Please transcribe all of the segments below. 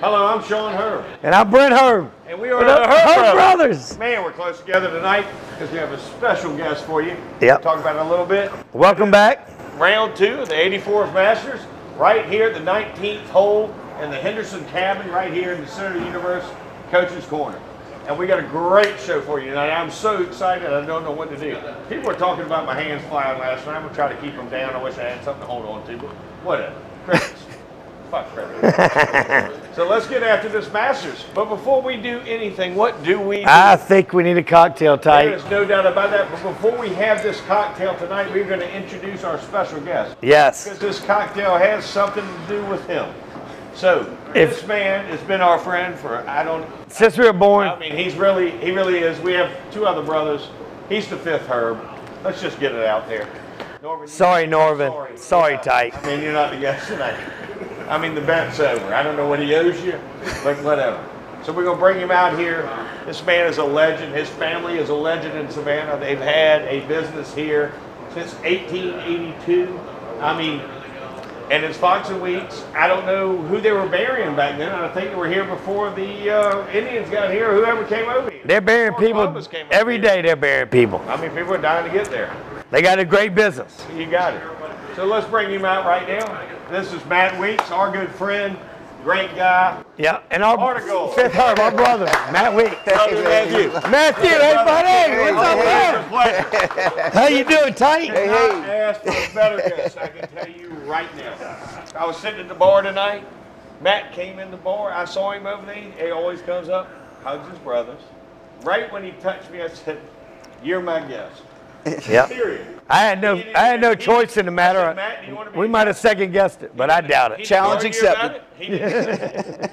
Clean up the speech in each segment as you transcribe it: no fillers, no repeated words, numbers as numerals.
Hello, I'm Sean Herb. And I'm Brent Herb. And we are the Herb Brothers. Man, we're close together tonight because we have a special guest for you. Yep. Talk about it a little bit. Welcome back. Round 2 of the 84th Masters, right here at the 19th hole in the Henderson cabin, right here in the center of the universe, Coach's Corner. And we got a great show for you tonight. I'm so excited, I don't know what to do. People were talking about my hands flying last night. I'm going to try to keep them down. I wish I had something to hold on to, but whatever. Crickets. Fuck crickets. So let's get after this Masters. But before we do anything, what do we do? I think we need a cocktail, Ty. There's no doubt about that. But before we have this cocktail tonight, we're going to introduce our special guest. Yes. Because this cocktail has something to do with him. So this man has been our friend for since we were born. I mean, he really is. We have 2 other brothers. He's the 5th Herb. Let's just get it out there. Norman, sorry, Norman. Sorry, Ty. I mean, you're not the guest tonight. I mean, the bet's over. I don't know what he owes you, but whatever. So we're going to bring him out here. This man is a legend. His family is a legend in Savannah. They've had a business here since 1882. I mean, and it's Fox and Weeks. I don't know who they were burying back then. I think they were here before the Indians got here, or whoever came over here. They're burying people every day. They're burying people. I mean, people are dying to get there. They got a great business. You got it. So let's bring him out right now. This is Matt Weeks, our good friend, great guy. Yeah, and our Article. 5th Herb, our brother, Matt Weeks. Matthew. Matthew, hey buddy, what's up, man? How you doing, Ty? Hey. Ask for a better guest, I can tell you right now. I was sitting at the bar tonight. Matt came in the bar. I saw him over there. He always comes up, hugs his brothers. Right when he touched me, I said, "You're my guest." Yeah. Period. I had no choice in the matter. Said, Matt, do you want to be we might have second guessed it, but I doubt it. Challenge accepted.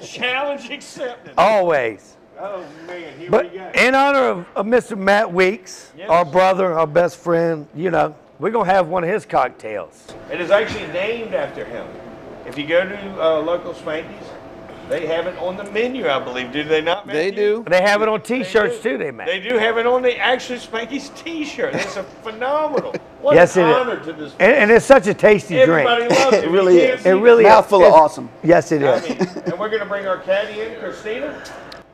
Challenge accepted. Always. Oh man, here But we go. in honor of Mr. Matt Weeks, Yes. our brother, our best friend, you know, we're gonna have one of his cocktails. It is actually named after him. If you go to local Spanky's, they have it on the menu, I believe. Do they not? They do. They have it on T-shirts too. They make. They do have it on the actually Spanky's T-shirt. It's a phenomenal. What Yes, an it is. honor to this. And it's such a tasty Everybody drink. loves it. It really is. It really is. Mouthful of awesome. Yes, it I is. mean, and we're going to bring our caddy in, Christina.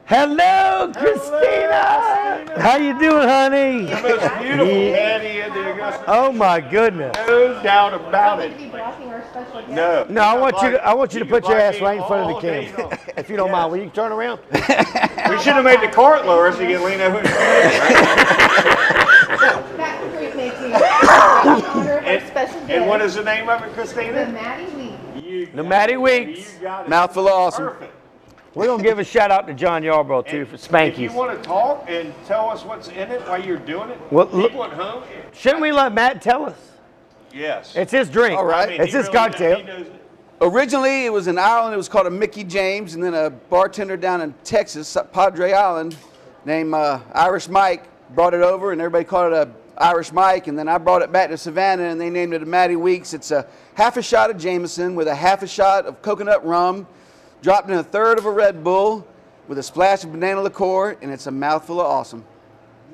Hello, Christina. Christina. How you doing, honey? The most beautiful caddy in the Augusta. Oh my goodness. No doubt about Going it. to be blocking our special guest. No. No, I want you to put your ass right in front of the all day camera. long. If you don't mind, will you turn around? We should have made the cart lower so you can lean over. Back to Great Making. In honor of our special guest. And what is the name of it, The Christina? Maddie Week. The Maddie Weeks. You got it. Mouthful of awesome. Perfect. We're gonna give a shout out to John Yarbrough too for If you Spanky's. want to talk and tell us what's in it while you're doing it, Well, look- people at home, Shouldn't we let Matt tell us? yes. It's his drink. All right. I mean, It's he his really- cocktail. he knows it. Originally, it was in Ireland. It was called a Mickey James, and then a bartender down in Texas, Padre Island, named Irish Mike, brought it over, and everybody called it a Irish Mike. And then I brought it back to Savannah, and they named it a Maddie Weeks. It's a half a shot of Jameson with a half a shot of coconut rum, dropped in a third of a Red Bull, with a splash of banana liqueur, and it's a mouthful of awesome.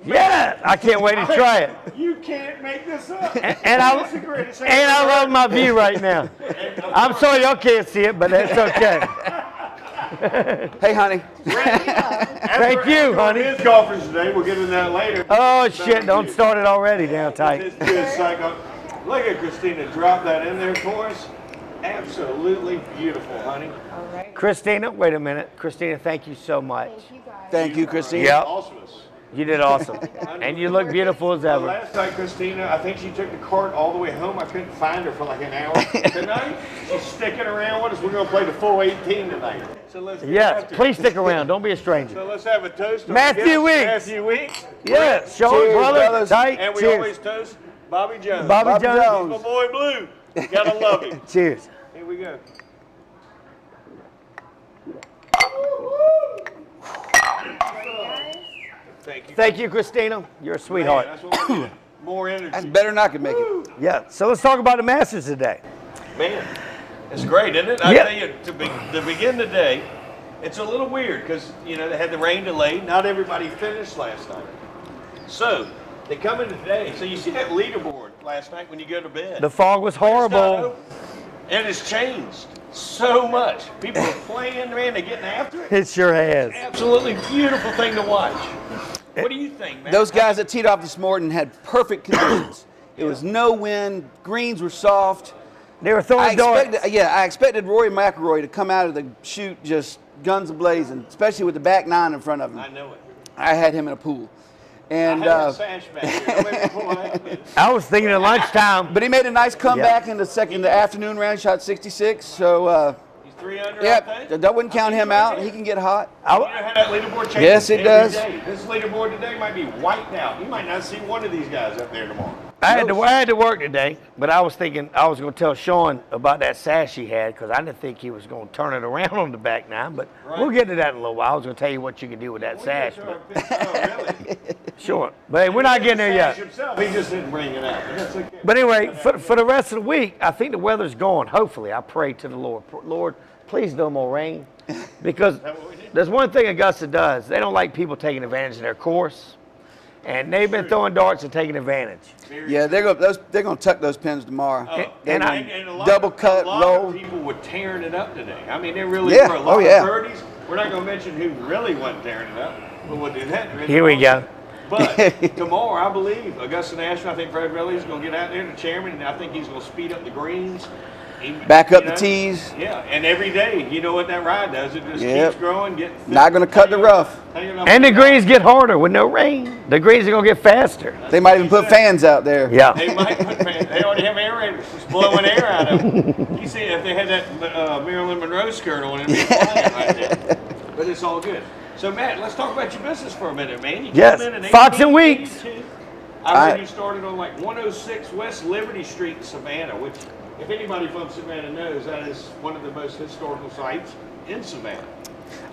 Yeah, I can't wait to try it. You can't make this up. And I love my view right now. I'm sorry y'all can't see it, but that's okay. Hey, honey. Thank you, honey. His golfers today. We'll get into that later. Oh shit! Don't start it already, down tight. It's good psycho. Look at Christina drop that in there for us. Absolutely beautiful, honey. All right. Christina, wait a minute. Christina, thank you so much. Thank you guys. Thank you, Christine. Yep. Awesomeness. You did awesome, and you look beautiful as ever. Last night, Christina, I think she took the cart all the way home. I couldn't find her for like an hour. Tonight, she's sticking around with us. We're going to play the full 18 tonight. So let's get Yes, after it. please stick around. Don't be a stranger. So let's have a toast. on Matthew the guest, Weeks. Matthew Weeks. Yes, Sean, Cheers, brother, brothers. tight. And we Cheers. always toast Bobby Jones. Bobby Jones. Jones. My boy Blue. Gotta love him. Cheers. Here we go. Thank you. Thank you, Christina. You're a sweetheart. Man, that's what we need. More energy. That's better than I could make it. Yeah. So let's talk about the Masters today. Man, it's great, isn't it? I Yeah. tell you, to begin the day, it's a little weird because, you know, they had the rain delay. Not everybody finished last night. So, they come in today. So you see that leaderboard last night when you go to bed. The fog was It's not horrible. open. And it's changed. so much. People are playing, man. They're getting after it. It sure has. Absolutely beautiful thing to watch. What do you think, man? Those guys that teed off this morning had perfect conditions. It was no wind. Greens were soft. They were throwing darts. I expected Rory McIlroy to come out of the chute just guns a-blazing, especially with the back nine in front of him. I know it. I had him in a pool. And I had a sash back here. I was thinking at lunchtime. but he made a nice comeback in the afternoon round, shot 66. So He's 3 under, I yeah, think. I wouldn't count him out. He can get hot. You know how that leaderboard changes Yes, it every does. day. This leaderboard today might be wiped out. You might not see one of these guys up there tomorrow. I had to work today, but I was thinking I was going to tell Sean about that sash he had because I didn't think he was going to turn it around on the back nine. But we'll get to that in a little while. I was going to tell you what you can do with that sash. Oh, really? Sure, but hey, we're not getting there yet. Himself, he just didn't bring it out. But that's okay. But anyway, for the rest of the week, I think the weather's going. Hopefully, I pray to the Lord. Lord, please no more rain, because there's one thing Augusta does. They don't like people taking advantage of their course, and they've been throwing darts and taking advantage. Yeah, they're gonna tuck those pins tomorrow. And a lot double cut, a lot roll. of people were tearing it up today. I mean, there really Yeah. were a lot Oh, yeah. of birdies. We're not going to mention who really wasn't tearing it up, but we'll do that. Here we go. But tomorrow, I believe, Augusta National, I think Fred Riley is going to get out there, the chairman, and I think he's going to speed up the greens. Back up the tees. Yeah, and every day, you know what that ride does. It just Yep. keeps growing. Not gonna cut the rough. And the greens get harder with no rain. The greens are going to get faster. They might even put fans out there. Yeah. They might put, they already have aerators just blowing air out of them. You see, if they had that Marilyn Monroe skirt on, it'd be flying right there. But it's all good. So, Matt, let's talk about your business for a minute, man. You Yes, came in Fox and Weeks. 1882. I heard you started on like 106 West Liberty Street in Savannah, which, if anybody from Savannah knows, that is one of the most historical sites in Savannah.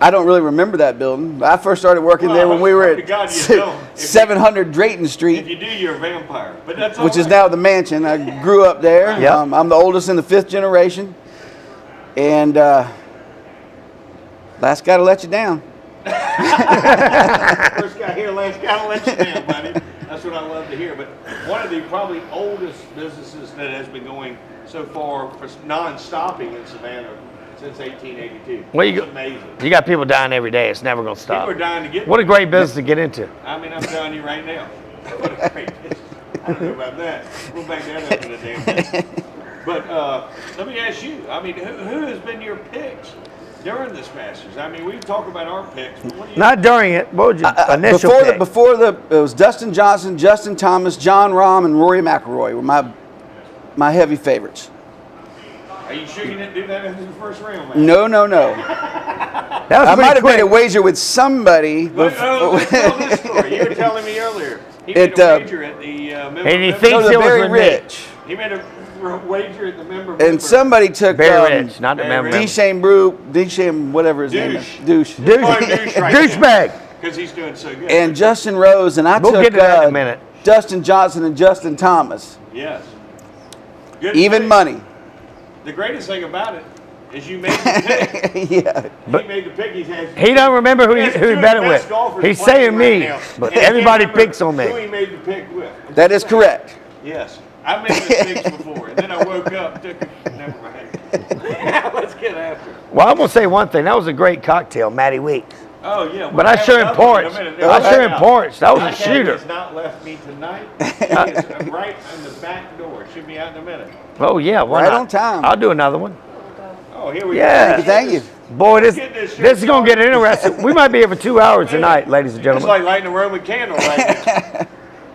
I don't really remember that building. I first started working there when we were to God at you don't. 700 Drayton If Street, you do, you're a vampire. But that's all which is right. now the mansion. I grew up there. Yep. I'm the oldest in the 5th generation. And last guy to let you down. First guy here, last guy to let you down, buddy. That's what I love to hear. But one of the probably oldest businesses that has been going so far for non-stopping in Savannah since 1882. Well, It's amazing. You got people dying every day. It's never going to stop. People are dying to get What a great business to get into. I mean, I'm telling you right now. What a great business. I don't know about that. We'll back that up in a damn minute. But let me ask you, I mean, who has been your picks during this Masters? I mean, we've talked about our picks, but what do you Not during it. What was your initial pick? It was Dustin Johnson, Justin Thomas, John Rahm, and Rory McIlroy were my heavy favorites. Are you sure you didn't do that in the first round, man? No. That was I pretty might have quick. made a wager with somebody. Let's tell this story. You were telling me earlier. He made It, a wager at the member. And he member- thinks No, it the was very with rich. He made a wager at the member. And somebody took Very rich, not the member. Deshane, whatever his name is. Douche. Douchebag. Because he's doing so good. And Justin Rose, and I We'll took get to that in a minute. Dustin Johnson and Justin Thomas. Yes. Good Even pick. money. The greatest thing about it is you made the pick. Yeah. He made the pick. He don't remember who he bet it with. He's saying me, but everybody picks on Who me. he made the pick with. That is correct. Yes. I've made mistakes before, and then I woke up, took it. Never mind. Let's get after it. Well, I'm gonna say one thing. That was a great cocktail, Matty Weeks. Oh, yeah. But I sure in porch. I sure in porch. That was a shooter. He has not left me tonight. He is right in the back door. Should be out in a minute. Oh yeah, why Right not? on time. I'll do another one. Oh, here we Yeah. go. Thank you. Boy, this Get this shit is gonna get interesting. We might be here for 2 hours tonight, ladies and It's gentlemen. like lighting a Roman candle right now.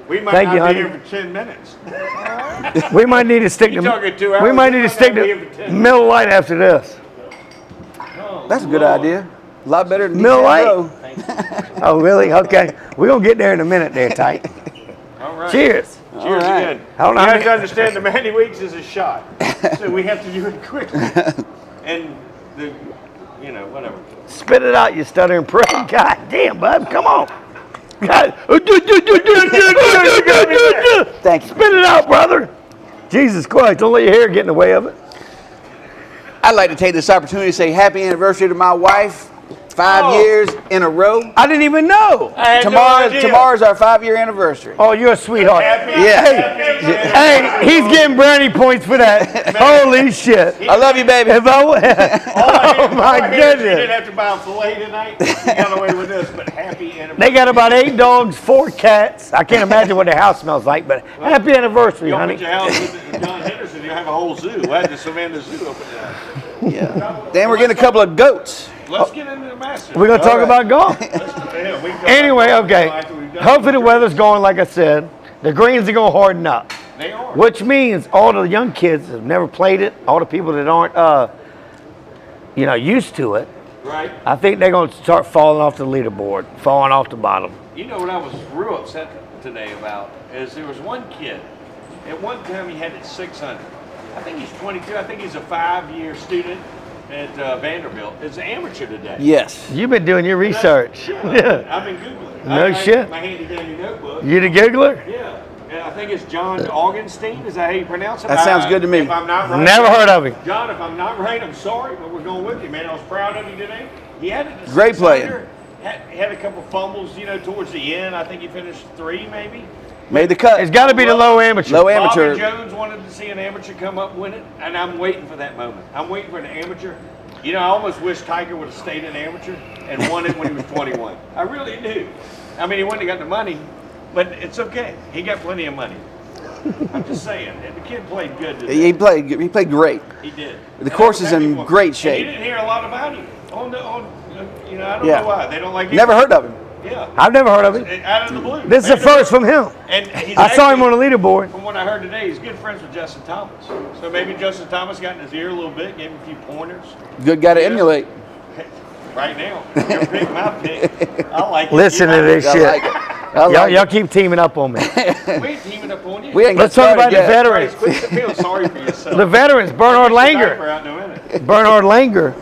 We might Thank not you, be honey. here for 10 minutes. We might need to stick You to. talking 2 hours? We might need We to might stick not be here for to 10 Miller Lite after this. Oh, That's a good Lord. idea. A lot better than Mill Deshane Light? Rowe. Oh really? Okay, we're gonna get there in a minute, there, tight. All right. Cheers. Cheers All right. again. I don't know You how have to many- understand the Manny Weeks is a shot. So we have to do it quickly. And whatever. Spit it out, you stuttering prick. God damn, bud, come on. God. Thank you. Spit it out, brother. Jesus Christ, don't let your hair get in the way of it. I'd like to take this opportunity to say happy anniversary to my wife. 5 years in a row. I didn't even know. I had no idea. Tomorrow's our 5-year anniversure. Oh, you're a sweetheart. Yeah. Hey, he's getting brownie points for that. Holy shit. I love you, baby. If I, Oh my You goodness. didn't have to buy a filet tonight. You got away with this, but happy anniversary. They got about 8 dogs, 4 cats. I can't imagine what their house smells like, but happy anniversary, You honey. opened your house with John Henderson, you have a whole zoo. We'll have the Savannah Zoo open now. Yeah. Then we're getting a couple of goats. Let's get into the Masters. We're going to talk All right. about golf. Yeah, we can go Anyway, back okay. after we've done Hopefully the it. weather's going like I said. The greens are going to harden up, They are. which means all the young kids have never played it, all the people that aren't, used to it, Right. I think they're going to start falling off the leaderboard, falling off the bottom. You know what I was real upset today about is there was one kid. At one time he had it 600. I think he's 22. I think he's a 5-year student at Vanderbilt. Is an amateur today. Yes. You've been doing your research. Yeah. I've been Googling. No shit. My handy dandy notebook. You the Googler? Yeah. And I think it's John Augustine. Is that how you pronounce it? That sounds good to me. If I'm not right. Never heard of him. John, if I'm not right, I'm sorry, but we're going with you, man. I was proud of you today. He had it. Great 600, had a couple fumbles, towards the end. I think he finished 3, maybe. Made the cut. It's got to be the low amateur. Low amateur. Bobby Jones wanted to see an amateur come up and win it, and I'm waiting for that moment. I'm waiting for an amateur. I almost wish Tiger would have stayed an amateur and won it when he was 21. I really do. I mean, he wouldn't have got the money, but it's okay. He got plenty of money. I'm just saying. And the kid played good today. He played great. He did. The course is in And great you shape. didn't hear a lot about him. I don't Yeah. know why. They don't like him. Never heard of him. Yeah. I've never heard of him. Out of the blue. This is the first from him. And he's I saw him on actually- the leaderboard. From what I heard today, he's good friends with Justin Thomas. So maybe Justin Thomas got in his ear a little bit, gave him a few pointers. Good guy to emulate. Right now, your pick, my pick. I like it. Listen to this I shit. like it. I like Y'all it. keep teaming up on me. We ain't teaming up on you. We ain't Let's got talk about started the yet. veterans. Quit feeling sorry for yourself. The veterans, Bernhard Get your diaper Langer. out in a minute. Bernhard Langer,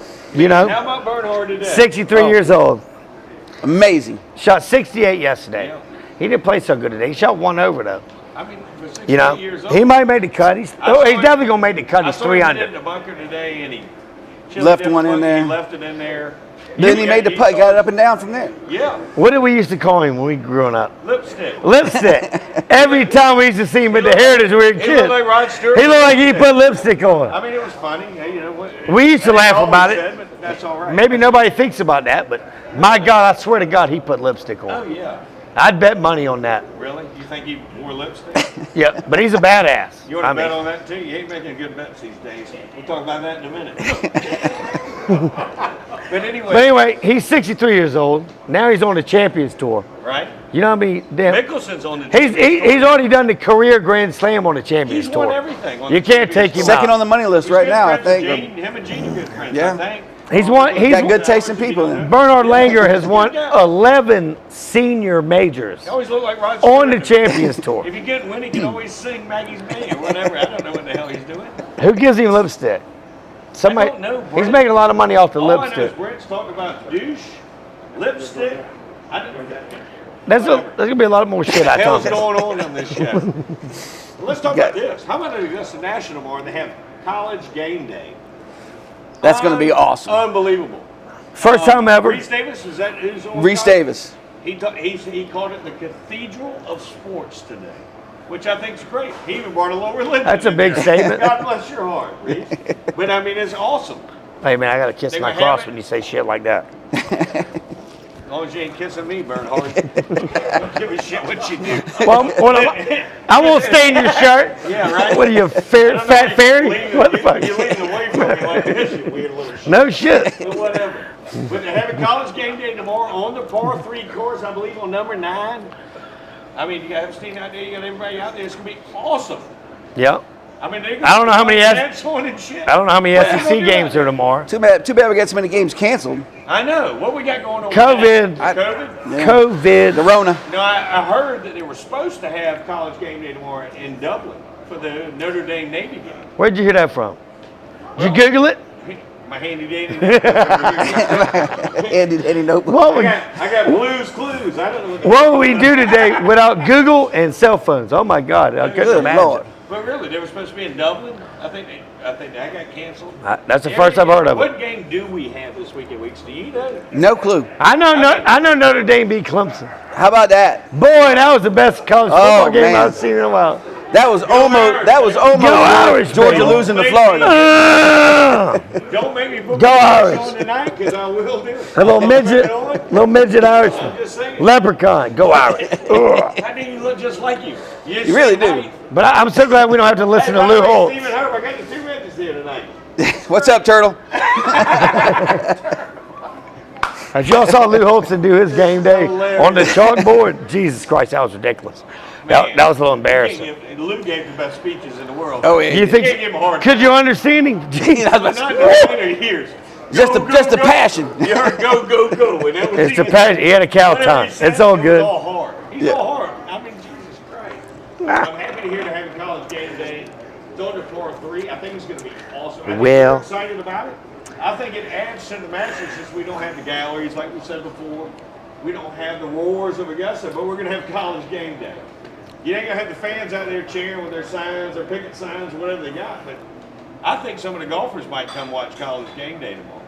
How about Bernhard today? 63 Oh. years old. Amazing. Shot 68 yesterday. Yeah. He didn't play so good today. He shot 1 over though. I mean, for 68 years old. He might make the cut. He's I saw him- definitely gonna make the cut. I He's saw him get in 300. the bunker today, and he chilled Left that one in fucker, there. He left it in there. Then he made the putt, got it up and down from there. Yeah, What did we used to call him when we growing up? lipstick. Lipstick. Every time we used to see him at the Heritage, we were He kids. looked like Rod Stewart. He looked like he put lipstick on. I mean, it was funny. We used to That ain't laugh about always it. said, but that's all right. Maybe nobody thinks about that, but my God, I swear to God, he put lipstick Oh on. yeah. I'd bet money on that. Really? You think he wore lipstick? Yeah, but he's a badass. You want I to bet mean, on that too? You ain't making good bets these days. We'll talk about that in a minute. But anyway, he's 63 years old. Now he's on the Champions Tour. right? You know what I mean? Damn. Mickelson's on the. He's already done the career Grand Slam on the Champions He's Tour. won everything. On You the can't Champions take him Tour. Second out. on the money list He's right good now, I friends with think. Gene. Him and Gene are good friends. Yeah. I think. He's won. He's Got good taste in people. Bernhard Langer has won 11 senior majors He always look like Rod on the Stewart. Champions Tour. If you get win, he can always sing Maggie's May or whatever. I don't know what the hell he's doing. Who gives him lipstick? Somebody. don't know, He's Brent. making a lot of money off the All I know is lipstick. Brent's talking about douche, lipstick. I didn't. There's gonna be a lot more shit I What the hell's talk. going on this show? Well, let's talk about this. How about the Augusta National tomorrow? They have college game day. That's going to be awesome. Unbelievable. First time ever. Reese Davis, is that who's on? Reese top? Davis. He called it the Cathedral of Sports today, which I think is great. He even brought a little religion. That's a in big there. statement. God bless your heart, Reese. But I mean, it's awesome. Hey man, I gotta kiss They my were cross having- when you say shit like that. As long as you ain't kissing me, Bernhard. Don't give a shit what you do. Well, I won't stain your shirt. Yeah, right. What are you, I don't know fat why fairy? you What the fuck? You're leaning away from me like this, you weird little shit. No shit. But whatever. But they have a college game day tomorrow on the par 3 course, I believe, on number 9. I mean, you got Epstein out there, you got everybody out there. It's going to be awesome. Yep. I mean, they're I don't know how many on and shit. I don't know how many What you SEC gonna do games out are tomorrow. Too bad we got so many games canceled. I know. What we got going on? COVID. With that? COVID? Yeah. COVID. The Rona. No, I heard that they were supposed to have college game day tomorrow in Dublin for the Notre Dame Navy game. Where'd you hear that from? Did you Google it? My handy dandy. Andy notebook. What would, I got Blues Clues. I don't know what. what would we do today without Google and cell phones? Oh my God, I couldn't Good imagine. Lord. But really, they were supposed to be in Dublin. I think I think that got canceled. That's the first I've heard of it. What game do we have this weekend, Weeks? Do you know? No clue. I know Notre Dame beat Clemson. How about that? Boy, that was the best college football game man. I've seen in a while. That was almost Irish, Georgia baby. losing to Florida. Don't make me put Go my Irish. on tonight, because I will do it. A little midget I'm just saying. Irishman. Leprechaun. Go Irish. Ugh. I think you look just like you. You really do. But I'm so glad we don't have to listen to Lou Holtz. Stephen Herb, I got the 2 midgets here tonight. What's up, Turtle? As y'all saw Lou Holtzen do his game day on the chalkboard, Jesus Christ, that was ridiculous. That was a little embarrassing. Lou gave the best speeches in the world. Oh, yeah. You think? Can't give him a hard Could you understand him? Jesus. But not the years. Just the passion. You heard go, go, go. And that was It's the passion. He had a cow time. It's all good. He's all hard. He's all hard. I mean, Jesus Christ. I'm happy to hear to have a college game day. Thunder floor 3. I think it's going to be awesome. I think Well. we're excited about it. I think it adds to the Masters since we don't have the galleries like we said before. We don't have the roars of Augusta, but we're going to have college game day. You ain't going to have the fans out there cheering with their signs, their picket signs, or whatever they got, but I think some of the golfers might come watch college game day tomorrow.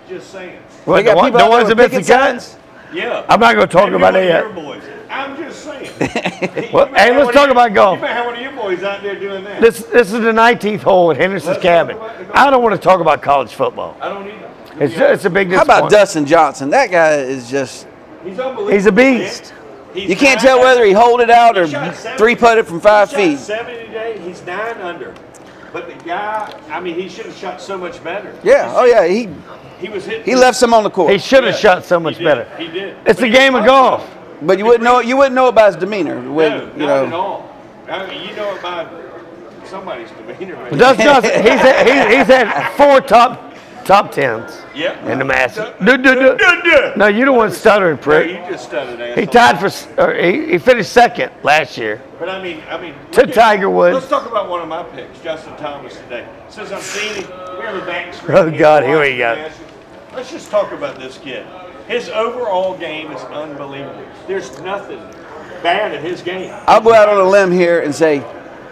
Just saying. What, They got the people out ones there that with missed the picket cut? signs? Yeah. I'm not going to talk Maybe about one that of yet. your boys. I'm just saying. Well, You may hey, have let's one talk of about golf. You may have one of your boys out there doing that. This is the 19th hole at Henderson's Let's cabin. talk about the golf. I don't want to talk about college football. I don't either. It's a big How disappointment. about Dustin Johnson? That guy is just. He's unbelievable. He's a beast. Man. You can't tell whether he hold it out or He shot 70 3-putted from 5 he feet. Shot 70 today. He's 9 under. But the guy, I mean, he should have shot so much better. Yeah. Oh yeah. He was hitting. He left some on the court. He should have Yeah, shot so much he did. better. He did. It's But a he game was of golf. But you wouldn't know about his demeanor. No, When, not you know. at all. I mean, you know about somebody's demeanor. man. Dustin Johnson, he's had 4 top 10s Yeah. in the Masters. Duh. No, you don't want stuttering, No, prick. you just stuttered, asshole. He tied he finished second last year. But I mean, To look at- Tiger Woods. Let's talk about one of my picks, Justin Thomas today. Since I'm seeing him, we have a back screen. Oh, God, here we go. Let's just talk about this kid. His overall game is unbelievable. There's nothing bad in his game. I'll go out on a limb here and say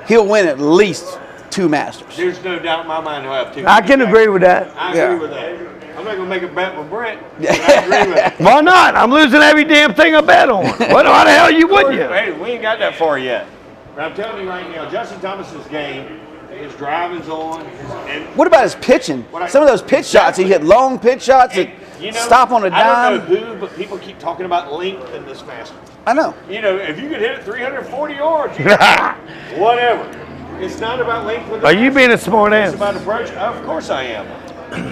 he'll win at least 2 Masters. There's no doubt in my mind he'll have 2. I can agree with that. I Yeah. agree with that. I'm not gonna make a bet with Brent. But I agree with it. Why not? I'm losing every damn thing I bet on. What the hell you wouldn't you? Hey, we ain't got that far yet. But I'm telling you right now, Justin Thomas's game, his driving's on. And What about his pitching? Some of those pitch shots, he hit long pitch shots that you know, stop on a I don't dime. know who, but people keep talking about length in this Masters. I know. You know, if you could hit it 340 yards, whatever. It's not about length with the Are you being a smart It's ass? about approach. Of course I am.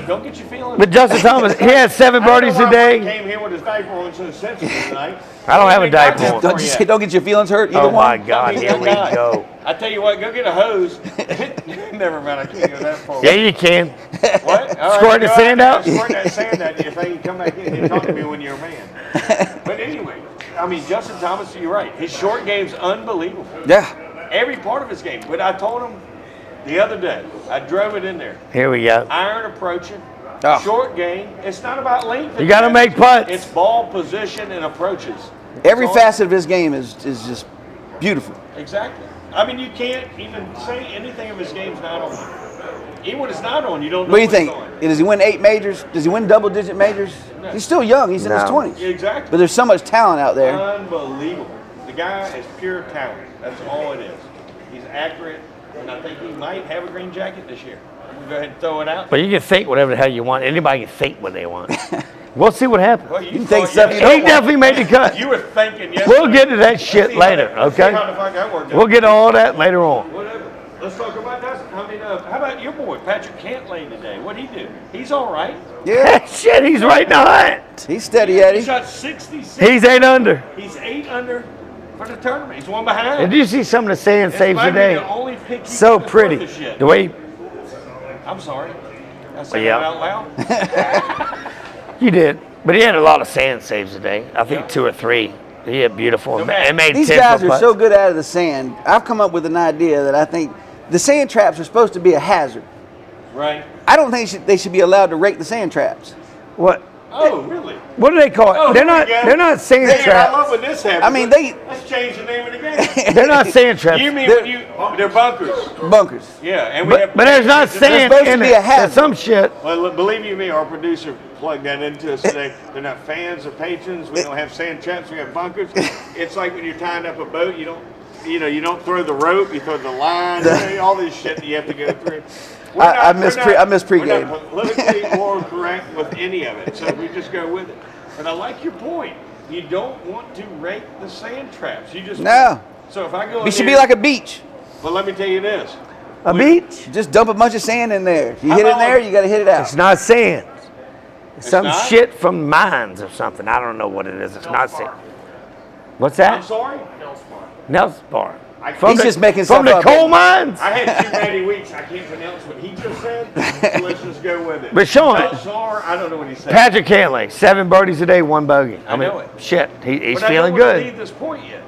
Don't get your feelings. But Justin Thomas, he had 7 birdies I don't know why today. Brent came here with his diaper on so sensitive tonight. I don't have a He ain't got diaper that on. far Don't you yet. say, don't get your feelings hurt. Either Oh my one. God, here we go. I tell you what, go get a hose. Never mind, I can't go that far. Yeah, you can. What? All Squirt the go sand there, out? Squirt that sand out if they can come back in and talk to me when you're a man. But anyway, I mean, Justin Thomas, you're right. His short game's unbelievable. Yeah. Every part of his game. But I told him the other day, I drove it in there. Here we go. Iron approaching, Oh. short game. It's not about length. You got to make putts. It's ball position and approaches. Every That's all. facet of his game is just beautiful. Exactly. I mean, you can't even say anything of his game's not on. Even when it's not on, you don't know What do you when think? it's on. Does he win 8 majors? Does he win double-digit majors? No. He's still young. He's in his No. 20s. Exactly. But there's so much talent out there. Unbelievable. The guy is pure talent. That's all it is. He's accurate, and I think he might have a green jacket this year. I'm going to go ahead and throw it out. But you can think whatever the hell you want. Anybody can think what they want. We'll see what happens. Well, You can thought think stuff you He don't want. definitely made the cut. You were thinking yesterday. We'll get to that Let's shit see how later, that- let's see okay? how the fuck that worked out. We'll get all that later on. Whatever. Let's talk about that. I mean, how about your boy, Patrick Cantlay today? What'd he do? He's all right. Yeah. Shit, he's right in the hunt. He's steady, He Eddie. shot 66. He's 8 under. He's 8 under for the tournament. He's one behind. Did you see some of the sand This saves might be today? the only pick you So got that's pretty. worth a shit. The way I'm sorry. I said Yeah. that out loud. you did. But he had a lot of sand saves today. I think 2 or 3. He had beautiful. And made These 10 guys for are putts. so good out of the sand. I've come up with an idea that I think the sand traps are supposed to be a hazard. Right. I don't think they should be allowed to rake the sand traps. What? Oh, really? What do they call it? Oh, they're here we not. go. They're not sand Man, I love traps. when this happens. I mean, Let's change the name of the game. They're not sand traps. You mean they're bunkers? Bunkers. Yeah, and we have. But there's not sand supposed to in be it. a hazard. There's some shit. Well, believe you me, our producer plugged that into us today. They're not fans or patrons. We don't have sand traps. We have bunkers. It's like when you're tying up a boat. You don't throw the rope. You throw the line. All this shit that you have to go through. I missed pregame. We're not politically or correct with any of it, so we just go with it. But I like your point. You don't want to rake the sand traps. You just No. So if I go, It should be like a beach. Well, let me tell you this. A beach? Just dump a bunch of sand in there. If you How hit it in about- there, you got to hit it out. It's not sand. It's some not? shit from mines or something. I don't know what it is. It's not sand. What's I'm that? sorry. Nelson Bar. He's just making from stuff the up. coal mines. I had too many weeks. I can't pronounce what he just said. So let's just go with it. But Sean- I don't know what he said. Patrick Cantley, 7 birdies a day, 1 bogey. I know it. Shit, he's But feeling I don't want to good. leave this point yet.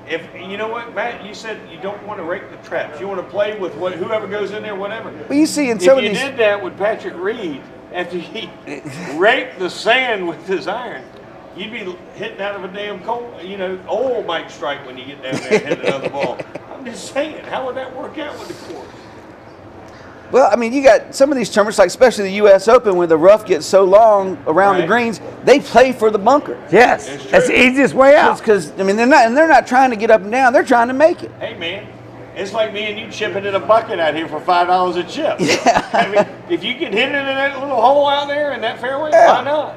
If you know what, Matt, you said you don't want to rake the traps. You want to play with whoever goes in there, whatever. Well, you see, in If some of you these, did that with Patrick Reed after he raked the sand with his iron, you'd be hitting out of a damn coal. Oil might strike when you get down there and hit another ball. I'm just saying, how would that work out with the course? well, I mean, you got some of these tournaments, like especially the U.S. Open, where the rough gets so long around the Right. greens, they play for the bunker. Yes, It's that's true. the easiest way out. Because I mean, they're not trying to get up and down. They're trying to make it. Hey man, it's like me and you chipping in a bucket out here for $5 a chip. Yeah. I mean, if you can hit it in that little hole out there in that fairway, why not?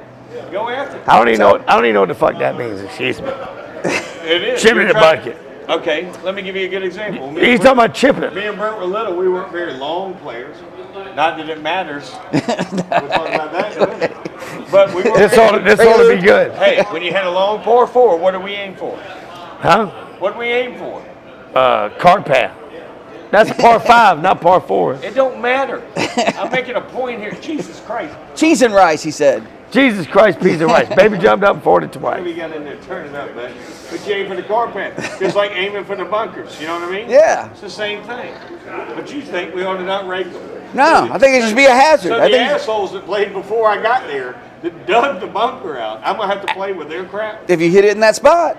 Go after it. I don't even know what the fuck that means. Excuse me. It is. Chipping You're in a trying- bucket. Okay, let me give you a good example. He's talking about chipping. Me and Brent were little. We weren't very long players. Not that it matters. We'll talk about that in a minute. But we weren't. This ought to be good. Hey, when you had a long par 4, what do we aim for? Huh? What do we aim for? Cart path. That's par 5, not par 4. It don't matter. I'm making a point here. Jesus Christ. Cheese and rice, he said. Jesus Christ, piece of rice. Baby jumped up and forwarded it What twice. we got in there turning up, man? But you aim for the car path. Just like aiming for the bunkers. You know what I mean? Yeah. It's the same thing. But you think we ought to not rake them? No, I think it should be a hazard. So I the think assholes that played before I got there that dug the bunker out, I'm gonna have to play with their crap. if you hit it in that spot,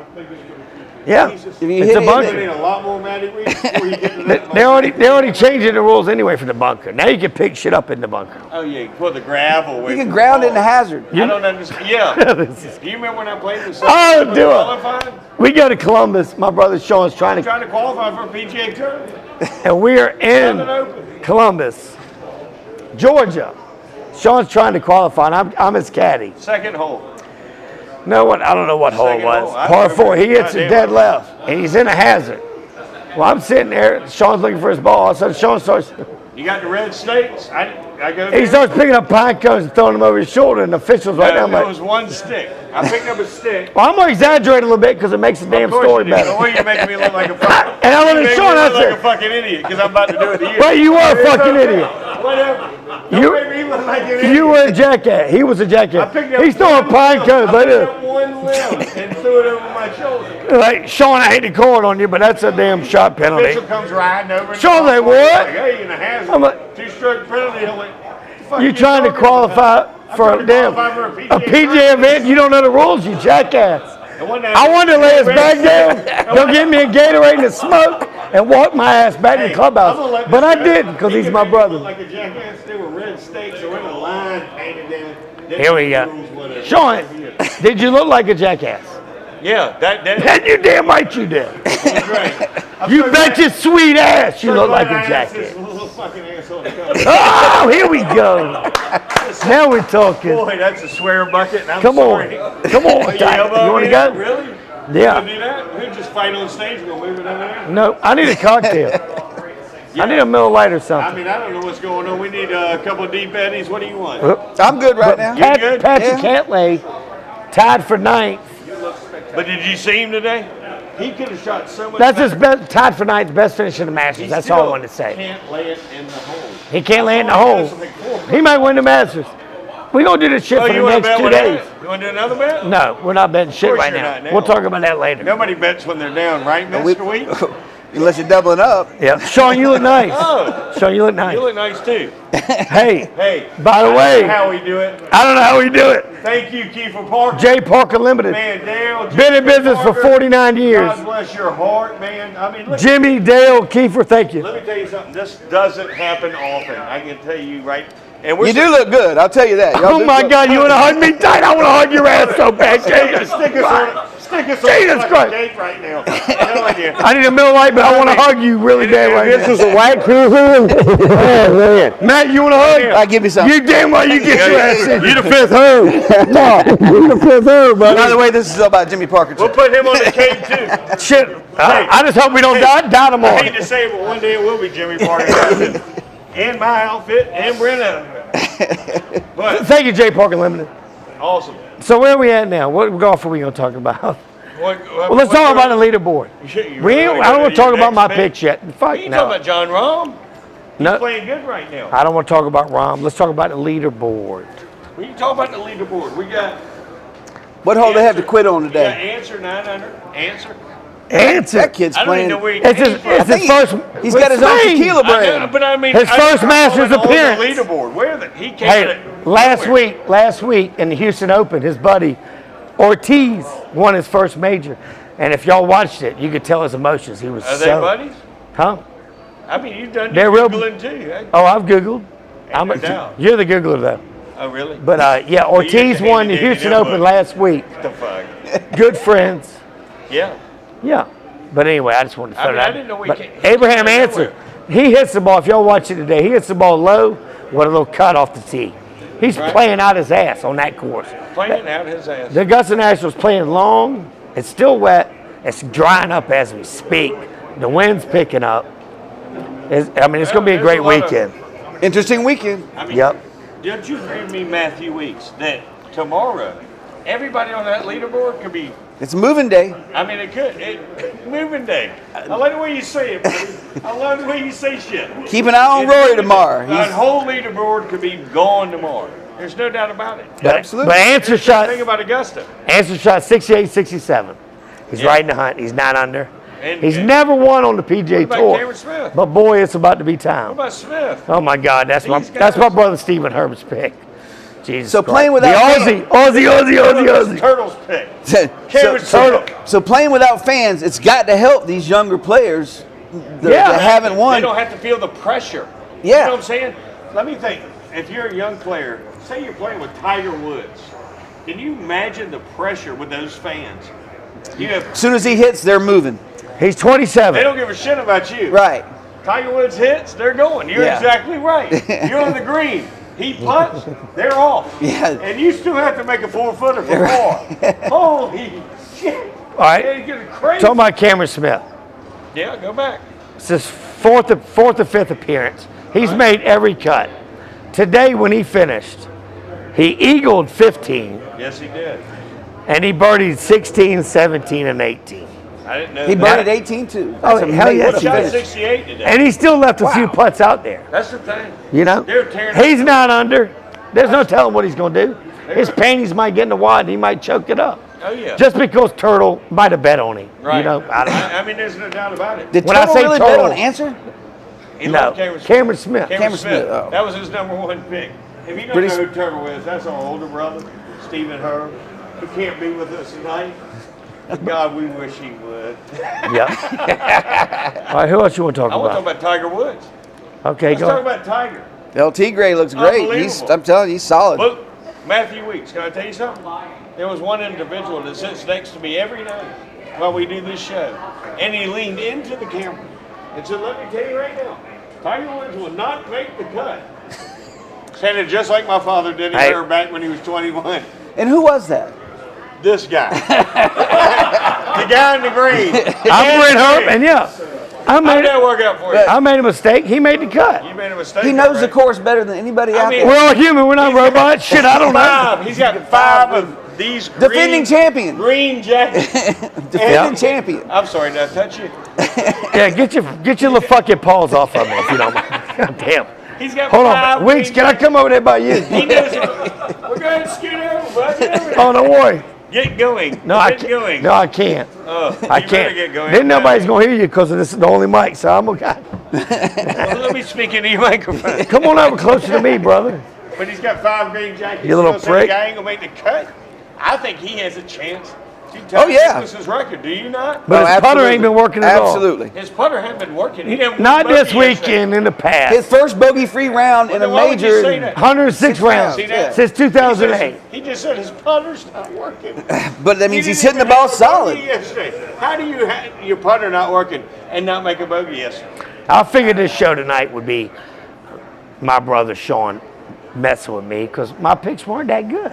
Yeah, Jesus. if you it's hit a it, You bunker. need a lot more Matty Reed before you get to that They bunker. already changing the rules anyway for the bunker. Now you can pick shit up in the bunker. Oh yeah, you put the gravel away. you can from ground the it in a ball. hazard. I don't understand. Yeah. Do you remember when I played with Oh, do it. qualifying? We go to Columbus. My brother Sean's trying to, Trying to qualify for a PGA Tour. and we are in London Open. Columbus, Georgia. Sean's trying to qualify, and I'm his caddy. Second hole. No one, I don't know what hole it Second was. hole. I Par remember. 4. He hits Goddamn, it dead I left, and he's in a hazard. Well, I'm sitting there. Sean's looking for his ball. All of a sudden, Sean starts. You got the red stakes. I go. He there. starts picking up pine cones and throwing them over his shoulder, and the officials right now. I'm It like, was one stick. I picked up a stick. well, I'm gonna exaggerate a little bit because it makes the damn Of course story you do. better. The way you're making me look like a fucking. And I you look at make Sean, me I look like said- a fucking idiot because I'm about to do it to you. Well, you were a It's fucking okay. idiot. Whatever. You- Don't make me look like an idiot. You were a jackass. He was a I jackass. picked up He's throwing one pine limb. cones. I Like, picked up one limb and threw it over my shoulder. like, Sean, I hate to call it on you, but that's a damn shot penalty. Official comes riding over. and Sean's like, what? Hey, you're in a hazard. I'm like- 2-stroke penalty. I'm like, the fuck You trying to talking about? qualify I'm for trying a to damn qualify for a PGA event? You don't know the rules, you jackass. And one night- I wanted to lay his back down, go get me a Gatorade and a smoke, and walk my ass back to the I'm clubhouse. gonna let But this I guy- didn't because he he's can my make me look brother. Like a jackass, there were red stakes, there were a line painted down. Here we go. Rules, whatever. Sean, did you look like a jackass? Yeah, that And you damn right you did. was great. I'm You so bet glad- your sweet ass you so look glad like a I asked this jackass. little fucking asshole to come. Oh, here we go. Now we're talking. Boy, that's a swear bucket. And I'm Come on. sorry. Come on, You Ty. elbow You want me to up? go? Really? Yeah. We'll do that? We'll just fight on stage. We'll move it over there. No, I need a cocktail. I need a Miller Lite or I something. mean, I don't know what's going on. We need a couple of deep eddies. What do you want? I'm good right now. You good? Patrick Cantley tied for ninth. But did you see him today? He could have shot so much. That's his better. best, tied for ninth, best finish in the Masters. He That's all I still wanted to say. Can't lay it in the hole. He can't land in the Oh, hole. that's like 4. He might win the Masters. We're going to do this shit Oh, for you the want to next bet 2 with days. that? You want to do another bet? No, we're not betting shit course right you're now. not now. We'll talk about that later. Nobody bets when they're down, right, Mr. Wheat? Unless you're doubling up. Yeah. Sean, you look nice. Oh. Sean, you look nice. You look nice too. Hey. Hey. By the I way. don't know how we do it. I don't know how we do it. Thank you, Kiefer Parker. J. Parker Limited. Man, Dale. Been in business Parker, for 49 years. God bless your heart, man. I mean, look. Jimmy, Dale, Kiefer, thank you. Let me tell you something. This doesn't happen often. I can tell you right. And You do look good. I'll tell you that. Y'all Oh do my look- God, you want to hug me tight? I want to hug your ass so bad. Jesus Stick us Jesus on Christ. the cake right now. I'm telling you. I need a Miller Lite, but I want to hug you really bad right This now. is a white Matt, you want to hug? I'll give you something. You damn well you get your ass in. You the fifth hug. You the fifth hug, By buddy. the way, this is all about Jimmy Parker, too. We'll put him on the cake too. Shit. I just hope we don't die I tomorrow. hate to say it, but one day it will be Jimmy Parker. And my outfit and Brent outfit. But Thank you, J. Parker Limited. awesome. So where are we at now? What golf are we going to talk about? Well, let's talk about the leaderboard. I don't want to talk about my picks yet. Fuck You no. talking about John Rahm? No, Playing good right now. I don't want to talk about Rom. Let's talk about the leaderboard. We can talk about the leaderboard. We got What hole they have to quit on we got today? Answer 900. Answer. Answer. That kid's I don't even playing. know where he It's came his, from. it's his think first. He's got his own Spain. tequila I know, brand. but I mean, His first Masters on appearance. the leaderboard. Where he came Hey, last week in the Houston Open, his buddy Ortiz won his first major, and if y'all watched it, you could tell his emotions. He was Are they so. buddies? Huh? I mean, you've done They're your real- Googling too. Eh? Oh, I've googled. No doubt. You're the Googler though. Oh, really? But yeah, Well, you Ortiz get won the handy dandy Houston notebook. Open last week. What the fuck? Good friends. Yeah. Yeah. But anyway, I just wanted to I throw mean, that I out. didn't know we But came- Abraham came answered. He hits the ball. If y'all watch it today, he hits the ball low with a little cut off the tee. He's Right. playing out his ass on that course. Playing out his ass. The Augusta National's playing long. It's still wet. It's drying up as we speak. The wind's picking up. It's going to be a There's great a lot of- weekend. Interesting weekend. I mean, Yep. Did you hear me, Matthew Weeks, that tomorrow everybody on that leaderboard could be? It's moving day. I mean, it could. Moving day. I like the way you say it, buddy. I love the way you say shit. Keep an eye on Rory tomorrow. That He's, whole leaderboard could be gone tomorrow. There's no doubt about it. Absolutely. But answer shot, Think about Augusta. 68, 67. He's Yeah. right in the hunt. He's 9 under. And- He's and- never won on the PGA What about Tour. Cameron Smith? But boy, it's about to be What time. about Smith? Oh my God, that's my These guys- brother Stephen Herbert's pick. Jesus. So Christ. playing without the Aussie. Turtles pick. so, Cameron so, Smith. so playing without fans, it's got to help these younger players that haven't They won. don't have to feel the pressure. Yeah. You know what I'm saying? Let me think. If you're a young player, say you're playing with Tiger Woods, can you imagine the pressure with those fans? You have, As soon as he hits, they're moving. He's they 27. don't give a shit about you. Right. Tiger Woods hits, they're going. You're Yeah. exactly right. You're on the green. He putts, they're off. Yeah. And you still have to make a 4-footer for par. Holy shit. All right. It's getting crazy. Talking about Cameron Smith. Yeah, go back. It's his fourth or fifth appearance. He's made every cut. Today, when he finished, he eagled 15, Yes, he did. and he birdied 16, 17, and 18. I didn't know He that. birdied 18 too. Oh, That's hell amazing. yes, What a He shot finish. 68 today. And he still left a few Wow. putts out there. That's the thing. You know? They're tearing He's 9 under. There's no telling what he's going to do. His panties might get in the wad. He might choke it up. Oh, yeah. Just because Turtle might have bet on him. Right. You know, I don't know. I mean, there's no doubt about it. Did When I Turtle say really bet Turtle- on answer? He No, loved Cameron Smith. Cameron Smith, Smith. oh. That was his number one pick. If you don't Pretty know who Turtle is, that's our older brother, Stephen Herb. He can't be with us tonight. God, we wish he would. Yeah. All right, who else you want to talk I want to about? talk about Tiger Woods. Okay, Let's go. talk about Tiger. LT Gray looks great. Unbelievable. I'm telling you, he's solid. Look, Matthew Weeks, can I tell you something? There was one individual that sits next to me every night while we do this show, and he leaned into the camera and said, "Let me tell you right now, Tiger Woods will not make the cut." Saying it just like my father did Hey. her back when he was 21. And who was that? This guy. The guy in the green. I'm Brent Herb, and yeah, I How'd made that work out for you? I made a mistake. He made the cut. You made a mistake. He knows the right? course better than anybody out mean, there. We're all human. We're not He's got robots. Shit, I don't know. Five. He's got 5 of these green, Defending champion. green jackets. Defending champion. I'm sorry, did I touch you? Yeah, get your little fucking paws off of me if you don't mind. God damn. He's got Hold 5 on, Weeks. green Can I come over there by you? He knows it. We're going to scoot over, bud. Oh, don't worry. Get going. No, I Get can't. going. No, I can't. I you better can't. get going. Then nobody's gonna hear you because this is the only mic. So I'm okay. Well, let me speak into your microphone. Come on over closer to me, brother. But he's got 5 green jackets. You little still say prick. the guy ain't gonna make the cut. I think he has a chance to Oh, tie yeah. Nicklaus's record. Do you not? But his putter absolutely. ain't been working at all. Absolutely. His putter hasn't been working. He didn't Not win this bogey yesterday. weekend. In the past. His first bogey-free round in a Then why would you major. say that? 106 rounds See that? since 2008. He just said his putter's not working. But that means He he's didn't hitting the even ball have a solid. bogey yesterday. How do you have your putter not working and not make a bogey yesterday? I figured this show tonight would be my brother Sean messing with me because my picks weren't that good.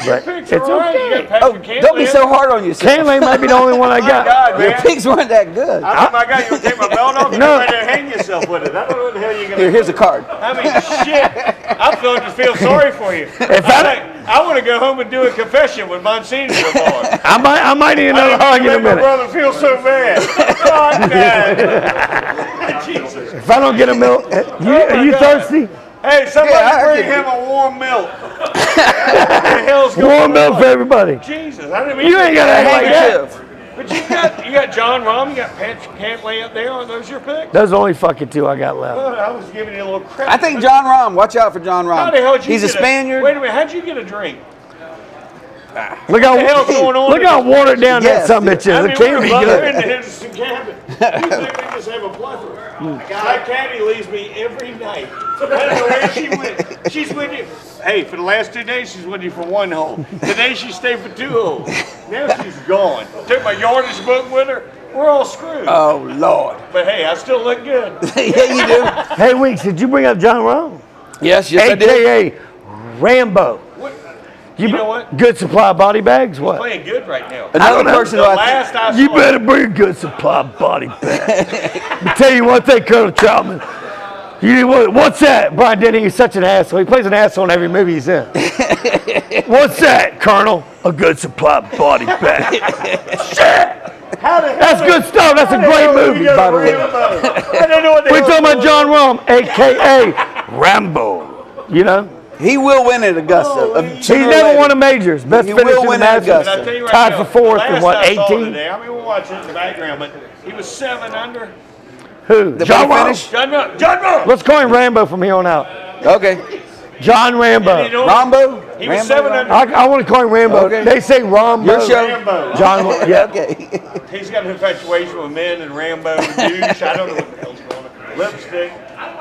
But Picks it's are all right. You okay. got Oh, Patrick don't be Cantley. so hard on yourself. Cantley might be the only one I My got. God, Your man. picks weren't that good. I mean, my God, you gonna take my belt off and No. no. Ready to hang yourself with it. I don't know what the hell you're gonna Here, do. here's a card. I mean, shit. I'm starting to feel sorry for you. I want to go home and do a confession with Monsignor tomorrow. I might need another hug in a My minute. brother feels so bad. Fuck that. Jesus. If I don't get a milk, are you God. thirsty? Hey, somebody Yeah, I bring get him a warm milk. What the hell's going Warm milk on? for everybody. Jesus, I didn't mean You ain't gotta act like that. Handkerchief. But you got John Rahm, you got Patrick Cantley up there. Are those your picks? Those are the only fucking 2 I got left. Well, I was giving you a little credit. I think John Rahm. Watch out for John How Rahm. the hell did you He's a get Spaniard. Wait a minute, how'd you get a drink? Look how What the hell's going on? look how watered down Yes. that summit is. I mean, It can't be we're in the good. Henderson cabin. You think we just have a plethora? My caddy leaves me every night. I don't know where she went. She's with you. Hey, for the last 2 days, she's with you for 1 hole. Today, she stayed for 2 holes. Now she's gone. Took my yardage book with her. We're all screwed. Oh Lord. But hey, I still look good. Yeah, you do. Hey, Weeks, did you bring up John Rahm? Yes, yes, I did. AKA Rambo. What? You know what? Good supply of body bags? What? Playing good right now. Another don't know. person The who I last I saw. You better bring a good supply of body bags. Let me tell you one thing, Colonel Troutman. What's that? Brian Denny is such an asshole. He plays an asshole in every movie he's in. What's that, Colonel? A good supply of body bags. Shit! How the hell That's did- good stuff. That's a how the great hell did we movie, get by the way. Rambo? I don't know what the We're hell's talking about going John on. Rahm, a.k.a. Rambo. You know? He will win at Augusta. He's never won a majors. Best He finish will in the win at Masters. But I tell you right Tied now, for fourth the in last what, I saw 18? today, I mean, we'll watch it in the background, but he was 7 under. Who? The John big Rahm. finish? John Rahm. Let's call him Rambo from here on out. Okay. John Rambo. You know, Rambo. He was Rambo, 7 under. I want to call him Rambo. Okay. They say Rambo. Your show. Rambo. John, yeah. Okay. He's got an infatuation with men and Rambo and douche. I don't know what the hell's going on. Lipstick.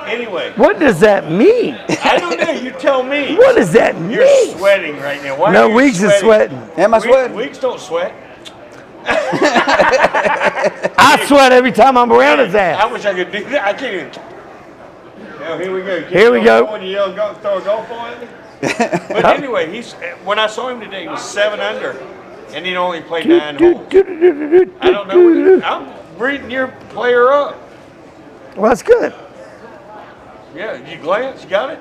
Anyway, What does that mean? I don't know. You tell me. What does that mean? You're sweating right now. Why No, are you Weeks is sweating. Am I sweating? Weeks don't sweat. I sweat every time I'm around his I ass. wish I could do that. I can't even. Now, here we go. Here we go. When you yell, throw a golf ball at me. But anyway, when I saw him today, he was 7 under, and he'd only played 9 holes. I don't know. I'm reading your player up. Well, that's good. Yeah, you glance, you got it.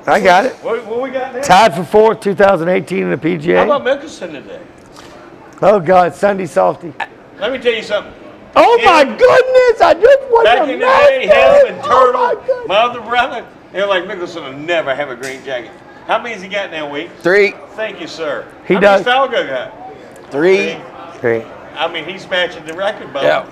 I got it. What we got now? Tied for fourth, 2018 in the How PGA. about Mickelson today? Oh, God, Sunday Softy. Let me tell you something. Oh, Yeah. my goodness. I just was Back a in the day, master. him and Oh, Turtle, my goodness. my other brother, they're like, Mickelson will never have a green jacket. How many's he got now, Weeks? 3, Thank you, sir. He How does. many's Falco got? 3. Great. I mean, he's matching the record, Bubba. Yeah.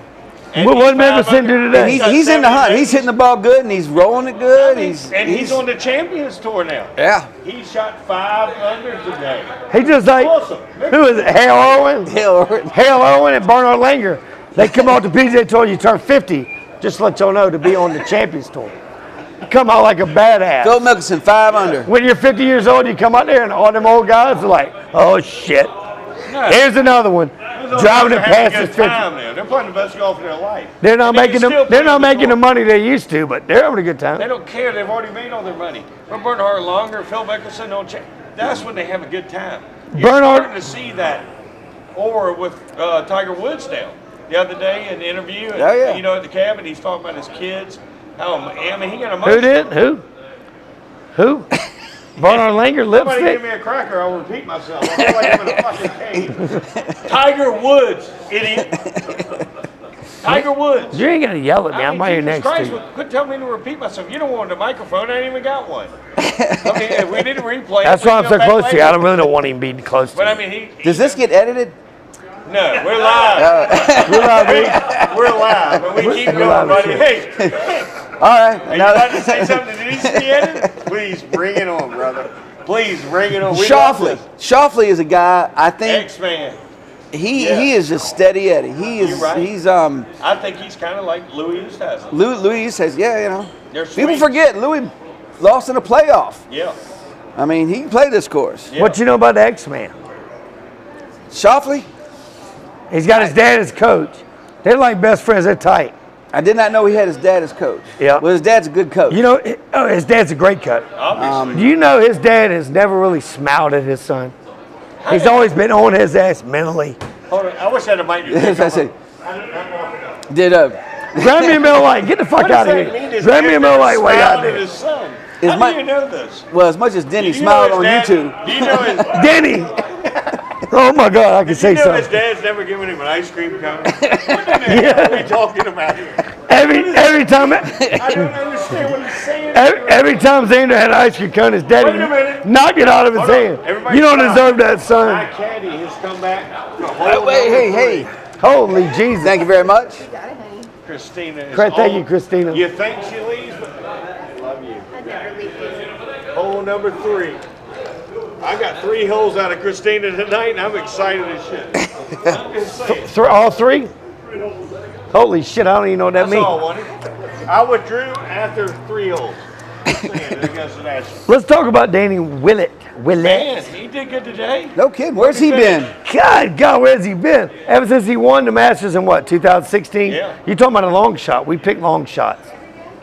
And What he's did 5 Mickelson under. do today? And he's in the hunt. He's hitting the ball good and he's rolling it good. He's on the Champions Tour now. Yeah. He shot 5 under today. He just like, Awesome. who is it? Hale Irwin? Hell, Hale Irwin and Bernard Langer. They come out the PGA Tour, you turn 50, just to let y'all know, to be on the Champions Tour. You come out like a badass. Phil Mickelson, 5 under. When you're 50 years old, you come out there and all them old guys are like, oh shit. Here's another one. Driving it past his 50. Time now. They're playing the best golf of their life. They're not And they making can still they're play not the making the tour. money they used to, but they're having a good They time. don't care. They've already made all their money. But Bernhard Longer, Phil Mickelson, don't change. That's when they have a good time. You're Bernhard- starting to see that. Or with Tiger Woods now. The other day in the interview, Oh, yeah. you know, at the cabin, he's talking about his kids. How, I mean, he got Who emotional. did? Who? Bernard Langer, Somebody give lipstick? me a cracker, I'll repeat myself. I feel like I'm in a fucking cave. Tiger Woods, idiot. Tiger Woods. You ain't got to yell at me. I'm right here Jesus next to Christ, you. Quit telling me to repeat myself. You don't want the microphone. I ain't even got one. I mean, if we need to replay That's it, we why I'm can so go back close to you. later. I don't really don't want him being close to But I you. mean, Does this get edited? No, we're live. We're live, baby. We're live, and we keep We're going, live, buddy. sure. All Hey, right. are you about to say something that needs to be edited? Please bring it on, brother. Please bring it on. We love Shoffley. this. Shoffley is a guy. I think X-Man. he is just steady Eddie. He is. You're right. He's I think he's kind of like Louis Oosthuizen. Louis says, yeah, you know. They're People swings. forget Louis lost in a playoff. Yeah. I mean, he can play this course. Yeah. What you know about the X-Man? Shoffley, He's got his dad as coach. They're like best friends. They're tight. I did not know he had his dad as coach. Yeah. Well, his dad's a good coach. You know, his dad's a great coach. Obviously. Do you know his dad has never really smiled at his son? He's always been on his ass mentally. Hold on. I wish I had a mic. As I say, did Grab me a Miller Lite. Get the fuck out of here. Grab me a Miller Lite while y'all do His it. son. Is How my- do you know this? well, as much as Denny Do you know smiled his on dad- YouTube. Do you know his? Denny. Oh my God, I can Do say you know his something. dad's never given him an ice cream cone? What the hell are we talking about here? Every time, I don't understand what he's saying. every time Xander had an ice cream cone, his daddy Wait a minute. knocked it out of his Hold on. hand. Everybody You don't stop. deserve that, My son. caddy has come back. Hey. Holy Jesus. Thank you very much. Got it, honey. Christina is Thank on. you, Christina. You think she leaves, but I love you. I never leave you. Hole number 3. I got 3 holes out of Christina tonight, and I'm excited as shit. I'm just saying. All 3? Holy shit, I don't even know what that That's all I means. wanted. I withdrew after 3 holes. Just saying, against an action. Let's talk about Danny Willett. Man, he did good today. No kidding. Where's he been? God, where's he been? Ever since he won the Masters in what, 2016? Yeah. You talking about a long shot. We pick long shots.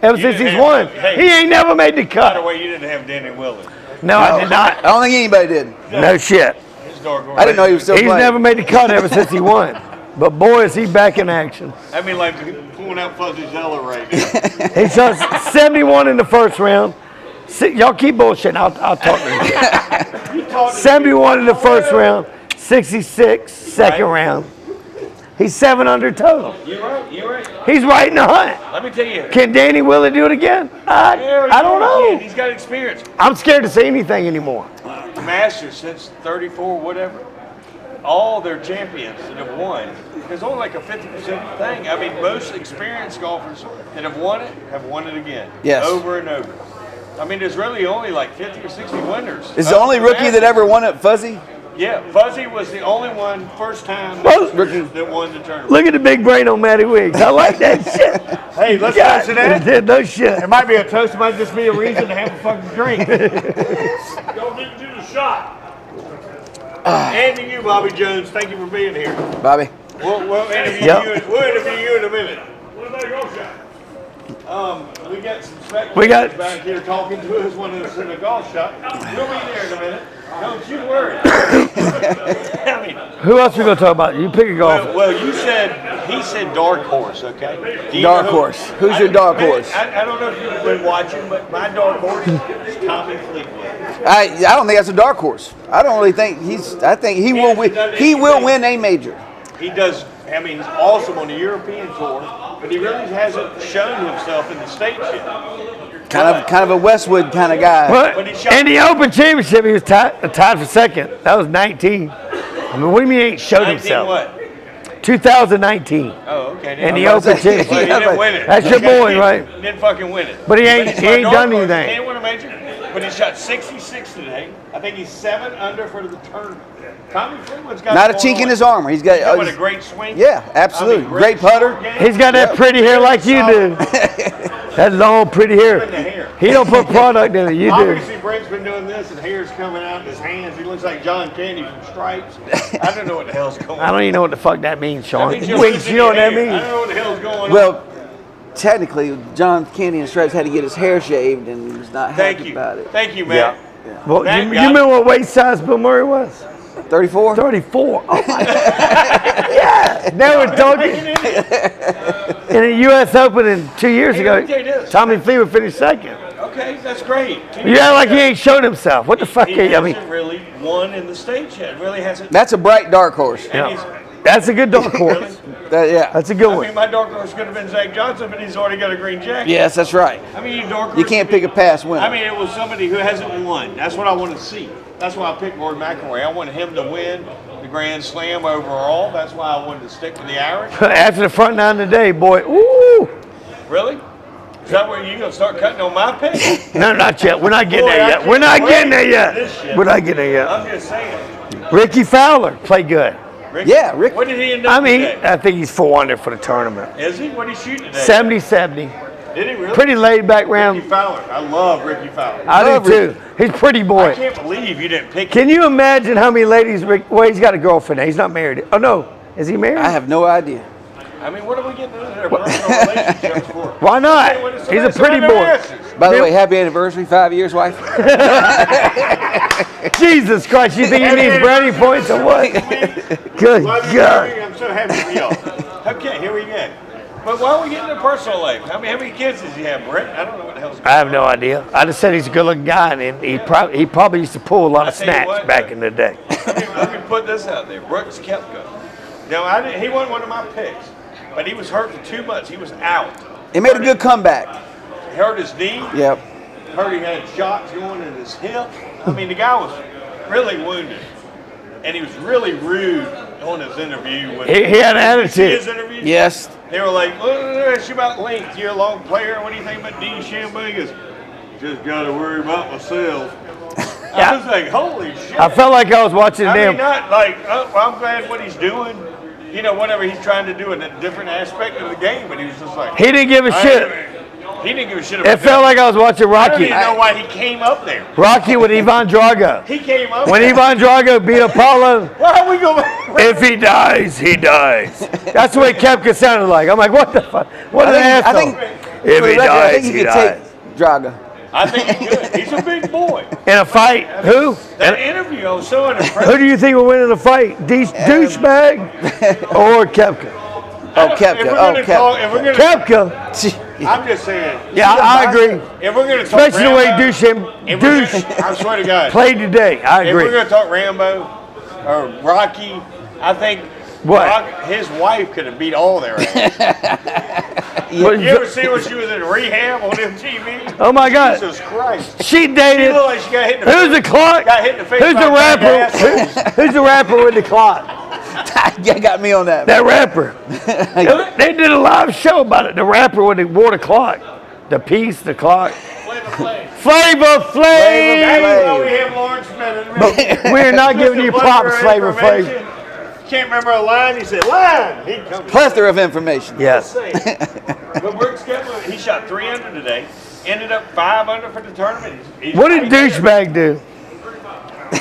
Ever You since didn't he's have- won. hey. He ain't never made the By the cut. way, you didn't have Danny Willett. No, I did I not. don't think anybody did. No shit. His dark horse. I didn't know he was still He's playing. never made the cut ever since he won. But boy, is he back in action. I mean, like pulling out Fuzzy Zeller right now. He shot 71 in the first round. Y'all keep bullshitting. I'll talk to you. You talked to 71 in the first round, 66 second Right. round. He's 7 under total. You're right. You're right. He's right in the hunt. Let me tell you. Can Danny Willett do it again? I don't know. He's got experience. I'm scared to say anything anymore. Masters since 34, whatever. All their champions that have won. There's only like a 50% thing. I mean, most experienced golfers that have won it again. Yes. Over and over. I mean, there's really only like 50 or 60 winners. Is the only rookie that ever won it Fuzzy? Yeah, Fuzzy was the only one, first time Well, that won the tournament. Look at the big brain on Matty Wiggs. I like that shit. Hey, let's God, toast to that. no shit. It might be a toast, it might just be a reason to have a fucking drink. Y'all need to do the shot. And to you, Bobby Jones, thank you for being here. Bobby. We'll interview Yep. we'll interview you in a minute. What about your shot? We got some spectators We got- back here talking to us when it's in a golf shot. We'll be there in a minute. Don't you worry. I mean, Who else we gonna talk about? You pick a golfer. well, he said dark horse, okay? Do you Dark know- horse. Who's your dark horse? I don't know if you've been watching, but my dark horse is Tommy Fleetwood. I don't think that's a dark horse. I don't really think I think he will win. He will win a major. He does. I mean, he's awesome on the European tour, but he really hasn't shown himself in the States yet. Kind of a Westwood kind of guy. What? But he shot- In the Open Championship, he was tied for second. That was 19. I mean, what do you mean he ain't showed 19 himself? what? 2019. Oh, okay. In the about Open to say- Championship. Well, he didn't win it. That's your boy, right? Didn't fucking win it. But he ain't- he's he my ain't dark done horse. anything. He can't win a major, but he shot 66 today. I think he's 7 under for the tournament. Tommy Fleetwood's got Not a it chink going in on. his armor. He's got. What a great swing. Yeah, absolutely. Great putter. short game. He's got that pretty hair like you do. That long, pretty Even the hair. hair. He don't put product in it. You do. Obviously, Brent's been doing this, and hair's coming out in his hands. He looks like John Candy from Stripes. I don't know what the hell's going on. I don't even know what the fuck that means, Sean. That means you're Wait, losing you know what your that hair. I means? don't know what the hell's going on. Well, technically, John Candy and Stripes had to get his hair shaved, and he was not Thank happy you. about it. Thank you, Matt. Well, Matt you got remember what weight size Bill Murray was? 34. 34. Oh my God. Yeah. Now we're talking. In the U.S. Open in 2 years Hey, ago, let me tell you this. Tommy Fleetwood finished second. Okay, that's great. You act like he ain't showed himself. What the fuck? He I hasn't mean, really won in the States yet. Really hasn't. That's a bright dark horse. and yeah. That's a good dark horse. Really? Yeah. That's a good I one. mean, my dark horse could have been Zach Johnson, but he's already got a green jacket. Yes, that's right. I mean, dark horse You can't pick a past winner. I mean, it was somebody who hasn't won. That's what I want to see. That's why I picked Rory McIlroy. I wanted him to win the Grand Slam overall. That's why I wanted to stick with the Irish. After the front nine today, boy, ooh. Really? Is that where you gonna start cutting on my pick? No, not yet. We're not getting Boy, there I yet. can't We're not wait getting there for yet. this shit. We're not getting there yet. I'm just saying. Ricky Fowler played good. Rick, Yeah, Rick- What did he end up I mean, today? I think he's 4 under for the tournament. Is he? What did he shoot today? 70-70. Did he really? Pretty laid back Ricky round. Fowler. I love Ricky Fowler. I Love do too. He's pretty I boy. can't believe you didn't pick him. Can you imagine how many ladies? Well, he's got a girlfriend now. He's not married. Oh no, is he married? I have no idea. I mean, what are we getting into their personal relationships for? Why not? Okay, what is He's a the pretty matter? boy. Asses. By the way, happy anniversary, 5 years, wife. Jesus Christ, you think he needs brownie points or what? Good Love you, God. baby. I'm so happy for y'all. Okay, here we go. But why are we getting into personal life? How many kids does he have, Brent? I don't know what the hell's going I have no idea. I just said he's a good-looking guy, and he probably used to pull a lot of I tell you snatch what, back in the day. Let me put this out there. Brooks Koepka. Now, he wasn't one of my picks, but he was hurt for 2 months. He was out. He made a good comeback. He hurt his knee. Yep. Heard he had shots going in his hip. I mean, the guy was really wounded. And he was really rude on his interview. He had an Did you see attitude. his interview? Yes. They were like, ask you about length. You're a long player. What do you think about Dean Shambo? He goes, just got to worry about myself. I was like, holy shit. I felt like I was watching I them. mean, not like, oh, well, I'm glad what he's doing. You know, whatever he's trying to do in a different aspect of the game. But he was just like, He didn't give a shit. He didn't give a shit about It felt like I was watching I don't Rocky. even know why he came up there. Rocky with Ivan Drago. He came up When there. Ivan Drago beat Apollo, Why are we going? if he dies, he dies. That's the way Koepka sounded like. I'm like, what the fuck? What an I asshole. think, If for the he record, I dies, think he he could dies. take Draga. I think he could. He's a big boy. In a fight, who? That interview, I was so unimpressed. Who do you think will win in the fight? Douchebag or Koepka? Oh, If Koepka. we're Oh, gonna talk, if we're gonna, Koepka. I'm just saying. Yeah, I agree. If we're gonna talk Especially the way Rambo, if we're Douche gonna- I swear to God. played today. I If we're agree. gonna talk Rambo or Rocky, I think What? his wife could have beat all their ass. But- You ever see when she was in rehab on MTV? Oh my God. Jesus Christ. She She dated. looked like she got hit in the Who's the clock? Got hit in the face Who's by the a bag of rapper? assholes. Who's the rapper with the clock? You got me on that. That rapper. They did a live show about it. The rapper with the wore the clock. The piece, the clock. Flavor That's Flav. why we have Lawrence Smith. We're not giving you props, Flavor Flav. Flav. Can't remember a line. He said, line. He comes. Plethora of information. Yes. But Brooks Koepka, he shot 3 under today. Ended up 5 under for the tournament. What did douchebag do?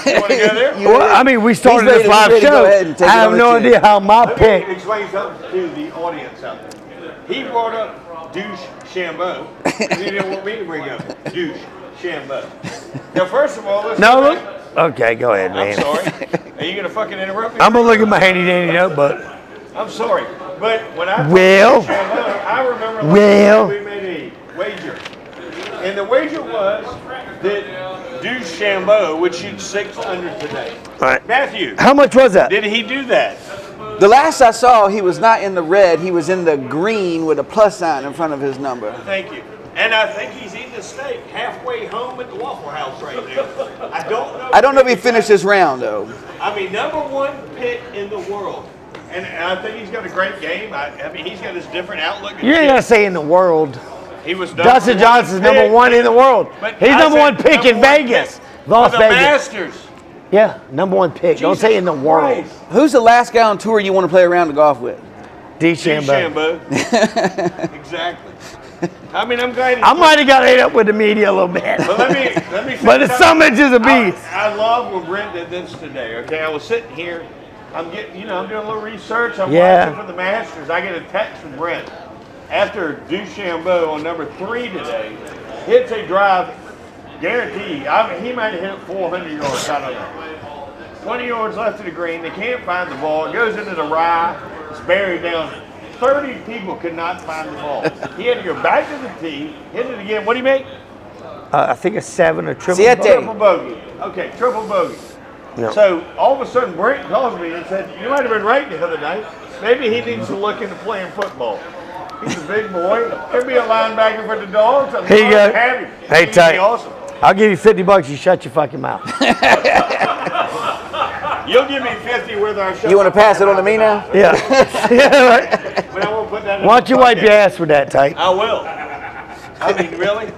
You want to go there? Well, I mean, we started ready this to- live he's ready to go ahead show. and take I it have on no the chin. idea how my Let pick. me explain something to the audience out there. He brought up douche Shambo. He didn't want me to bring up douche Shambo. Now, first of all, let's No, go look. back. Okay, go ahead, I'm man. sorry. Are you going to fucking interrupt me? I'm gonna look at my handy dandy notebook. I'm sorry. But when I Well. Shambo, I remember last Well. night we made a wager. And the wager was that douche Shambo would shoot 6 under today. All right. Matthew, How much was that? did he do that? The last I saw, he was not in the red. He was in the green with a plus sign in front of his number. Thank you. And I think he's eating a steak halfway home at the Waffle House right now. I don't know if he finished this round, though. I mean, #1 pick in the world. And I think he's got a great game. I mean, he's got his different outlook. and You ain't shit. gonna say in the world. He was Dustin Johnson's number pick. 1 in the world. But He's I number said 1 pick in number one Vegas, pick Las for the Vegas. Masters. Yeah, number 1 pick. Don't say in the world. Christ. Who's the last guy on tour you want to play around the golf with? DeChambeau. DeChambeau. Exactly. I mean, I'm glad. I might have got ate up with the media a little bit. But let me. But the summit is a beast. I love when Brent did this today. Okay, I was sitting here. I'm getting, I'm doing a little research. I'm Yeah. watching for the Masters. I get a text from Brent after DeChambeau on number 3 today hits a drive, guaranteed. I mean, he might have hit it 400 yards. I don't know. 20 yards left of the green. They can't find the ball. It goes into the rye. It's buried down. 30 people could not find the ball. He had to go back to the tee, hit it again. What do you make? I think a 7 or triple. Siete. Triple bogey. Okay, triple bogey. Yeah. So all of a sudden, Brent calls me and said, "You might have been right the other night. Maybe he needs to look into playing football. He's a big boy. He'll be a linebacker for the Dogs. I'm Here you go. Have him. Hey, He'd Ty. be awesome. I'll give you $50. You shut your fucking mouth. You'll give me 50 whether I shut You want to my pass it on to me now? Yeah. Yeah, right. But I won't put that in Why don't the you wipe bucket. your ass with that, Tate? I will. I mean, really?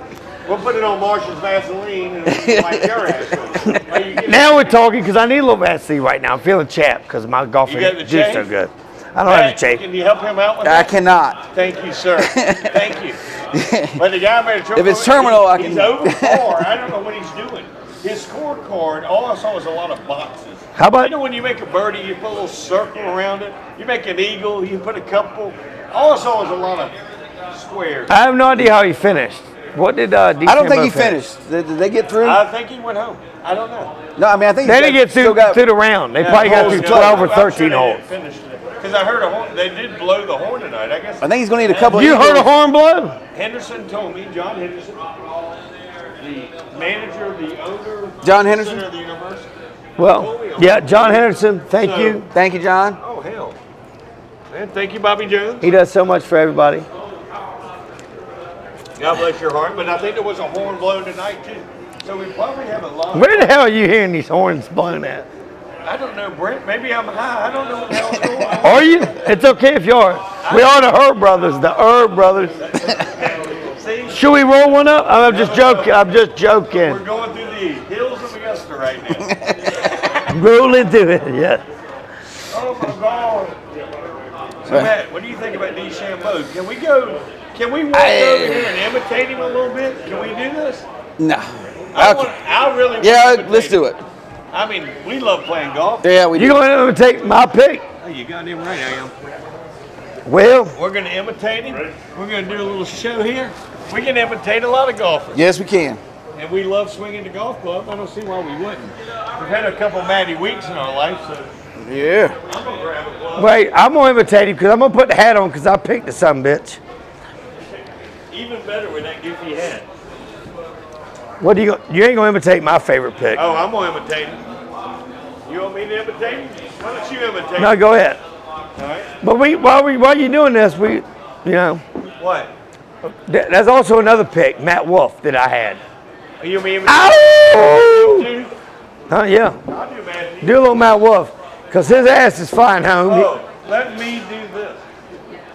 We'll put it on Marshall's Vaseline and we'll wipe your ass with it. Are you Now we're talking because I need a little Vaseline right now. I'm feeling chapped because my golfing You got the juice chafe? so good. I don't have Matt, the chafe. Can you help him out with I that? cannot. Thank you, sir. Thank you. But the guy made a trouble. If it's terminal, I can- He's over par. I don't know what he's doing. His scorecard, all I saw was a lot of boxes. How about- You know when you make a birdie, you put a little circle around it. You make an eagle, you put a couple. All I saw was a lot of squares. I have no idea how he finished. What did I don't think he finish? finished. Did they get through? I think he went home. I don't know. No, I mean I think They he's didn't get still through got. the round. They probably got through holes 12 or I'm sure 13 they holes. didn't finish it. Because I heard a horn. They did blow the horn tonight. I guess. I think he's going to need a couple. You of heard a eagles. horn blow? Henderson told me, John Henderson, the manager, the owner, John Henderson? center of the university. Well, yeah, John Henderson, thank you. Thank you, John. Oh hell, man! Thank you, Bobby Jones. He does so much for everybody. God bless your heart. But I think there was a horn blown tonight too. So we probably have a lot. Where the hell are you hearing these horns blown at? I don't know, Brent. Maybe I'm high. I don't know what the hell's going on. Are you? It's okay if you are. We are the Herb Brothers, the Herb Brothers. See, Should we roll one up? I'm just joking. I'm just we're joking. going through the hills of Augusta right now. Roll into it, yeah. Oh my God. So Matt, what do you think about DeChambeau? Can we go? Can we walk over here and imitate him a little bit? Can we do this? No. I really want to Yeah, imitate let's him. do it. I mean, we love playing golf. Yeah, we You do. gonna imitate my pick? Oh, you goddamn right I am. Well, We're going to imitate him. We're going to do a little show here. We can imitate a lot of golfers. Yes, we can. And we love swinging the golf club. I don't see why we wouldn't. We've had a couple Matty weeks in our life, so Yeah. I'm going to grab a club. wait, I'm gonna imitate him because I'm gonna put the hat on because I picked the son bitch. Even better with that goofy hat. What do you ain't gonna imitate my favorite pick? Oh, I'm going to imitate him. You want me to imitate him? Why don't you imitate No, him? go ahead. All right. But while you're doing this, you know, What? there's also another pick, Matt Wolf, that I had. You want me to Ow! imitate him? Huh? Yeah. I'll do Matthew. Do a little Matt Wolf, cause his ass is flying home. Oh, let me do this.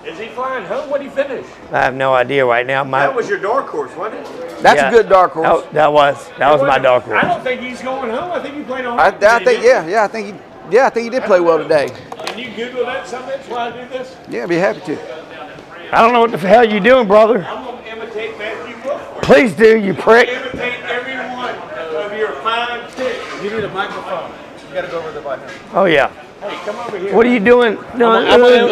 Is he flying home? What did he finish? I have no idea right now. That was your dark horse, wasn't it? That's Yeah. a good dark horse. That was my dark I horse. don't think he's going home. I think he played on. I think I think he did play well today. Can you Google that something while I do this? Yeah, I'd be happy to. I don't know what the hell you doing, brother. I'm going to imitate Matthew Wolf. Please do, you prick. Imitate every one of your fine picks. You need a microphone. You got to go over there by him. Oh yeah. Hey, come over here. What are you doing? No, I'm gonna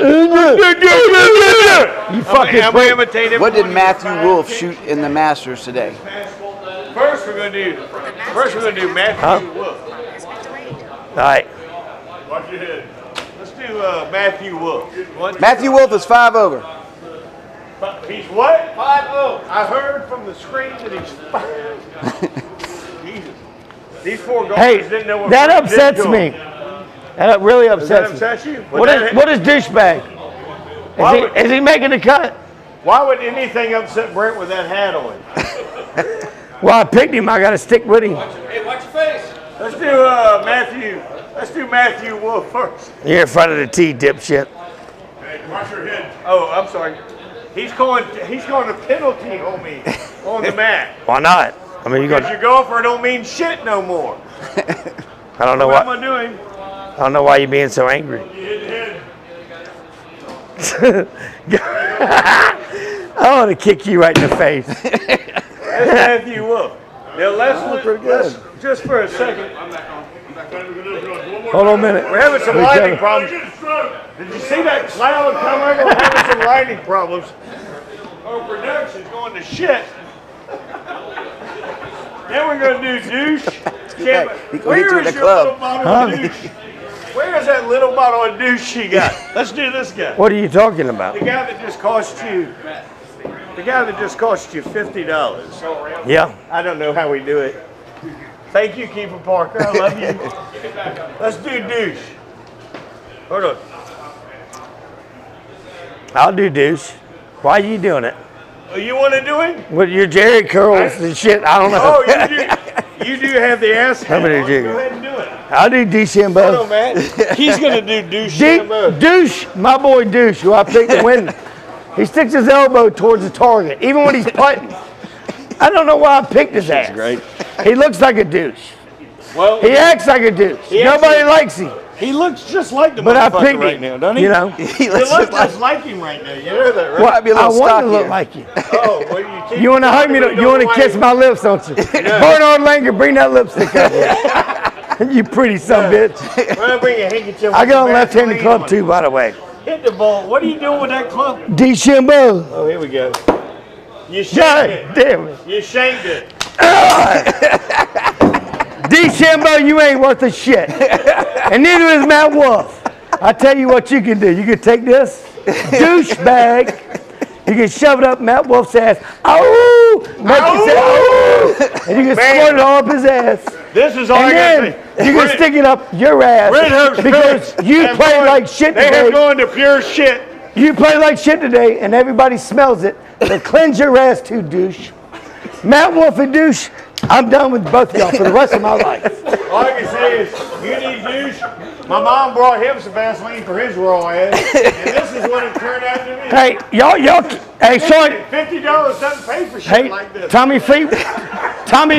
you fucking I'm going to prick. imitate every What did one of your Matthew fine Wolf picks. shoot in the Masters today? First, we're going to do Matthew Huh? Wolf. All right. Watch your head. Let's do Matthew Wolf. Matthew Wolf is 5 over. He's what? 5-0. I heard from the screen that he's 5. Jesus. These four golfers Hey, didn't know what that Brent did upsets to me. him. That really Does that upsets me. upset you? What is douchebag? Why would- Is he making the cut? Why would anything upset Brent with that hat on? Well, I picked him. I got to stick with him. Hey, watch your face. Let's do Matthew. Let's do Matthew Wolf first. You're in front of the tee, dipshit. Hey, watch your head. Oh, I'm sorry. He's going a penalty on me on the mat. Why not? I mean, Because your golfer don't mean shit no more. I don't know What am why. I doing? I don't know why you're being so angry. You hit the head. I want to kick you right in the face. That's Matthew Wolf. Now let's just for a second. Hold on a minute. We're having some lighting problems. Did you see that cloud come over? We're having some lighting problems. Our production's going to shit. Then we're going to do douche. back. He gonna hit you Where with is the your club. little bottle of douche? Where is that little bottle of douche she got? Let's do this guy. What are you talking about? The guy that just cost you. The guy that just cost you $50. Yeah. I don't know how we do it. Thank you, Keeper Parker. I love you. Let's do douche. Hold on. I'll do douche. Why are you doing it? Oh, you want to do it? With your Jerry curls and shit, I don't know. Oh, you do have the ass. How many Go do you? ahead and do it. I'll do DeChambeau. Hold on, man. He's going to do douche. Douche, my boy Douche, who I picked to win. He sticks his elbow towards the target, even when he's putting. I don't know why I picked his ass. Great. He looks like a douche. Well, He acts like a douche. Nobody likes him. He looks just like the But I motherfucker picked right him, now, doesn't he? You know. He You looks look like just like him right now. You know that, right? Well, might be a I little want to look stockier. like you. Oh, well, you keep You want to hug me? talking, You want to don't kiss like my lips, don't you? Bernard Langer, bring that lipstick up here. You pretty son of a bitch. it. Well, bring a handkerchief. I got a with left-handed Vaseline club on it. too, by the way. Hit the ball. What are you doing with that club? DeChambeau. Oh, here we go. You shanked God it. damn it. You shanked it. DeChambeau, you ain't worth a shit. And neither is Matt Wolf. I tell you what you can do. You can take this douchebag, you can shove it up Matt Wolf's ass. Oh, make it say, oh, and you can squirt it all up his ass. This is all And I got to then say. you can stick it up your ass Red Hook's because Phillies you have played gone- like shit They have today. gone to pure shit. You play like shit today, and everybody smells it. So cleanse your ass too, douche. Matt Wolf and douche, I'm done with both of y'all for the rest of my life. All I can say is, you need douche. My mom brought him some Vaseline for his raw ass, and this is what it turned out to be. Hey, y'all, hey, Sean, $50 doesn't pay for shit hey, like this. Tommy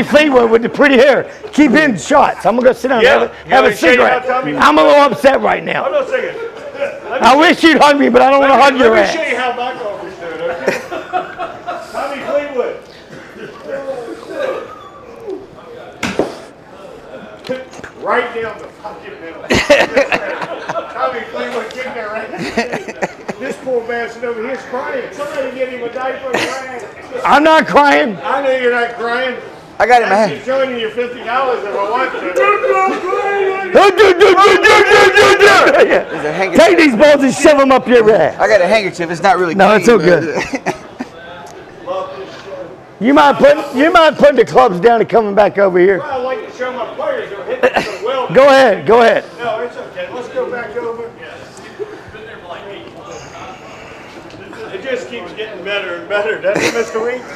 Fleetwood with the pretty hair, keep hitting shots. I'm gonna go sit down Yeah, and have a you wanna show you how cigarette. Tommy- I'm a little upset right now. Hold on a second. I wish you'd hug me, but I don't want to hug your Let me show ass. you how my golfer's doing, okay? Tommy Fleetwood. Right down the fucking middle. Tommy Fleetwood kicked that right. This poor bastard over here is crying. Somebody get him a diaper and rag. I'm not crying. I know you're not crying. I got it in my I'm hand. just showing you your $50 if I want to. There's a handkerchief. Take these balls and shove them up your ass. I got a handkerchief. It's not really No, clean, it's so but- good. You mind putting the clubs down and coming back over here? I like to show my players they're hitting so well. Go ahead, go ahead. No, it's okay. Let's go back over. It just keeps getting better and better, doesn't it, Mr. Weeks?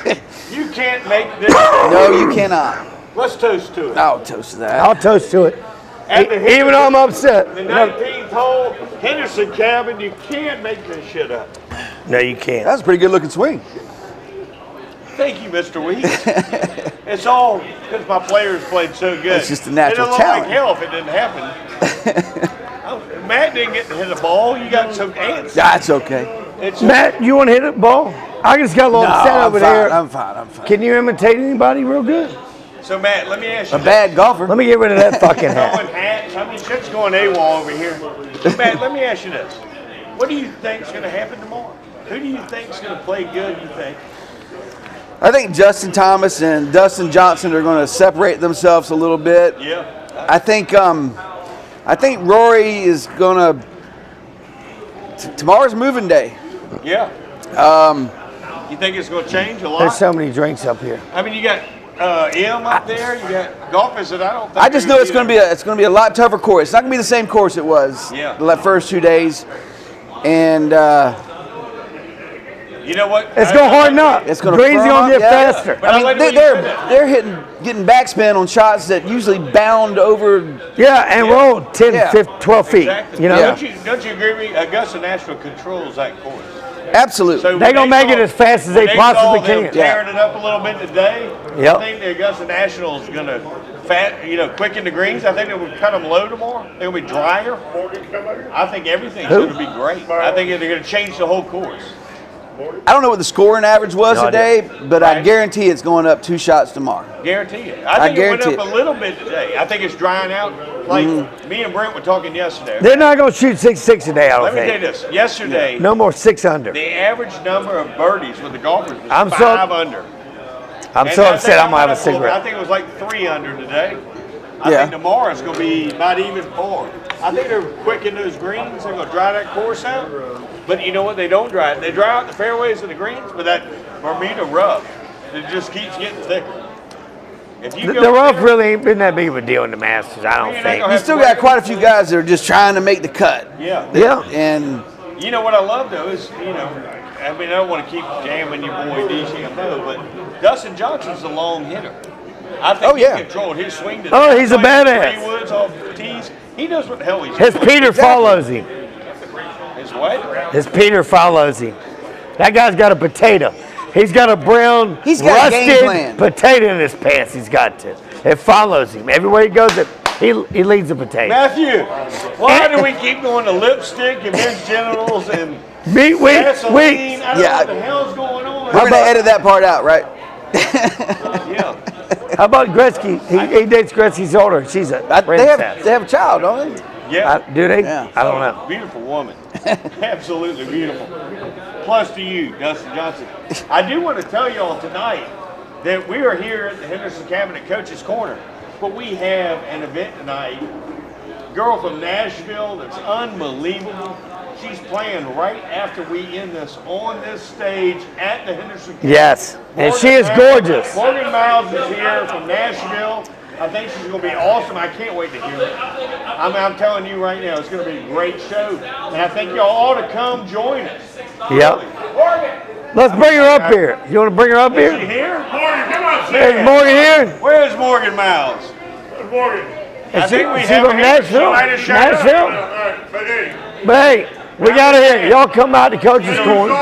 You can't make this. No, you cannot. Let's toast to it. I'll toast that. I'll toast to it. At the Even though I'm upset. The 19th hole, Henderson cabin, you can't make this shit up. No, you can't. That was a pretty good looking swing. Thank you, Mr. Weeks. It's all because my players played so good. It's just a natural It'd look talent. like hell if it didn't happen. Oh, Matt didn't get to hit a ball. You got some ants. That's okay. It's Matt, you want to hit a ball? I just got a little set I'm over fine. there. I'm fine. Can you imitate anybody real good? So, Matt, let me ask you. A bad golfer. Let me get rid of that fucking Going hat. hats. I mean, shit's going AWOL over here. Matt, let me ask you this. What do you think's going to happen tomorrow? Who do you think's going to play good, you think? I think Justin Thomas and Dustin Johnson are going to separate themselves a little bit. Yeah. I think Rory is going to. Tomorrow's moving day. Yeah. You think it's going to change a lot? There's so many drinks up here. I mean, you got M up there. You got golfers that I don't think. I just know it's going to be a lot tougher course. It's not going to be the same course it was Yeah. the first 2 days, and You know what? It's going to harden up. it's going to Green's going to get But faster. I I like mean, the way you said that. they're getting backspin on shots that usually bound over. Yeah, and roll 10, Yeah. 15, 12 feet. Exactly. You know? Yeah. Don't you agree with me? Augusta National controls that course. Absolutely. So They when gonna make it saw- as fast as when they possibly saw them can. tearing it up a little bit today. Yep. I think the Augusta National is going to quicken the greens. I think they will cut them low tomorrow. They'll be drier. I think everything's Who? going to be great. I think they're going to change the whole course. I don't know what the scoring average was No today, but I Right. guarantee it's going up 2 shots tomorrow. Guarantee it. I think it went guarantee up a little bit today. I think it's drying out. Like me and Brent were talking yesterday. They're not going to shoot 6 today, I don't Let me tell you think. this. Yesterday, No more 6 under. the average number of birdies with the golfers was I'm so- 5 under. I'm And so I upset think I'm going to have a I went up little bit. I cigarette. think it was like 3 under today. I Yeah. think tomorrow it's going to be not even 4. I think they're quick in those greens. They're going to dry that course out. But you know what? They don't dry it. They dry out the fairways and the greens, but that Bermuda rough, it just keeps getting thicker. If you go The rough there- really ain't been that big of a deal in the Masters, I don't You're not think. gonna You still got quite a few guys that are just trying to make the cut. Yeah. Yeah. And You know what I love though is, I mean, I don't want to keep jamming your boy DCMO, but Dustin Johnson's a long hitter. I think he controlled his swing. Oh, he's a badass. 3 woods off tees. He knows what the hell he's His doing. Peter follows him. His what? His Peter follows him. That guy's got a potato. He's got a brown, He's got a game rusted plan. potato in his pants. He's got to. It follows him. Everywhere he goes, he leads the potato. Matthew, why do we keep going to lipstick and men's genitals and Meat, gasoline? I don't know Yeah. what the hell's going on. We're going to edit that part out, right? Yeah. How about Gretzky? He dates Gretzky's daughter. She's a princess. They have a child, don't they? Yeah. Do they? Yeah. I don't know. Beautiful woman. Absolutely beautiful. Plus to you, Dustin Johnson. I do want to tell y'all tonight that we are here at the Henderson Cabinet Coach's Corner, but we have an event tonight. Girl from Nashville that's unbelievable. She's playing right after we end this on this stage at the Henderson Cabinet. Yes. And she is gorgeous. Morgan Miles is here from Nashville. I think she's going to be awesome. I can't wait to hear it. I'm telling you right now, it's going to be a great show. And I think y'all ought to come join us. Yep. Let's bring her up here. You want to bring her up Is she here? here? Morgan, come on. Is Morgan here? Where's Morgan Miles? Morgan. Is she we she have from her. Nashville? She might have showed up. Nashville? But hey, we got her here. Y'all come out to Coach's Corner.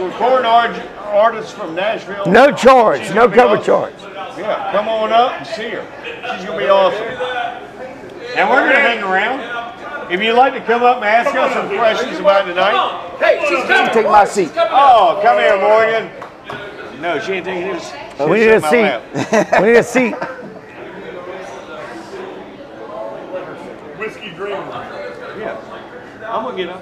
Recording artists from Nashville. No charge. She's No gonna be cover awesome. charge. Yeah, come on up and see her. She's going to be awesome. And we're going to hang around. If you'd like to come up and ask us some questions about tonight. Take my seat. Oh, come here, Morgan. No, she ain't taking his. We need a seat. We need a seat. Whiskey Dream. Yeah. I'm going to get up.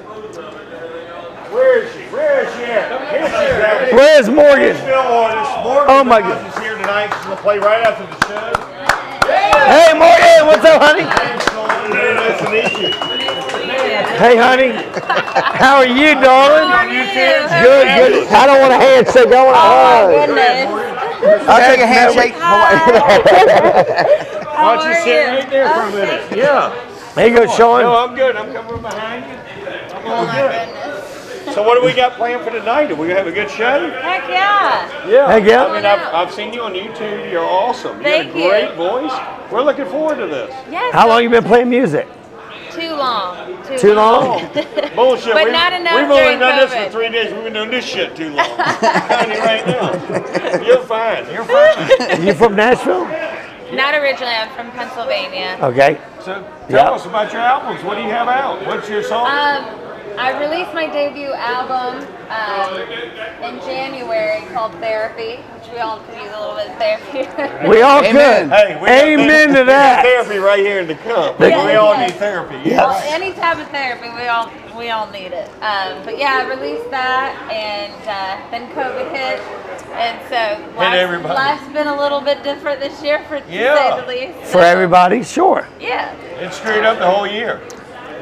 Where is she? Where is she at? Here she is. Where's Morgan? Morgan Oh, my Miles is here tonight. She's going to play right after the show. Hey, Morgan. What's up, honey? Very nice to meet you. Hey, honey. How are you, darling? Good, good. I don't want a handshake. I want a hug. Goodness. I'll take a handshake. Why don't you sit right there for a minute? Yeah. There you go, Sean. No, I'm good. I'm coming behind you. I'm all good. So what do we got planned for tonight? Are we gonna have a good show? Heck yeah. Yeah. Heck yeah. I mean, I've seen you on YouTube. You're awesome. You Thank got a great voice. We're looking forward to this. Yes. How long you been playing music? Too long. Too long? Bullshit. But not enough We've only during done this COVID. for 3 days. We've been doing this shit too long. I'm telling you right now. You're fine. You're fine. You from Nashville? Not originally. I'm from Pennsylvania. Okay. So tell us about your albums. What do you have out? What's your song? I released my debut album in January called Therapy, which we all could use a little bit of therapy. We all Amen. could. Hey, we got Amen therapy. to We got that. therapy right here in the cup. Yeah. We all need therapy. Yeah. Well, any type of therapy, we all need it. But yeah, I released that, and then COVID hit, and so everybody. life's been a little bit different this year, to Yeah. say the least. For everybody, sure. Yeah. It screwed up the whole year.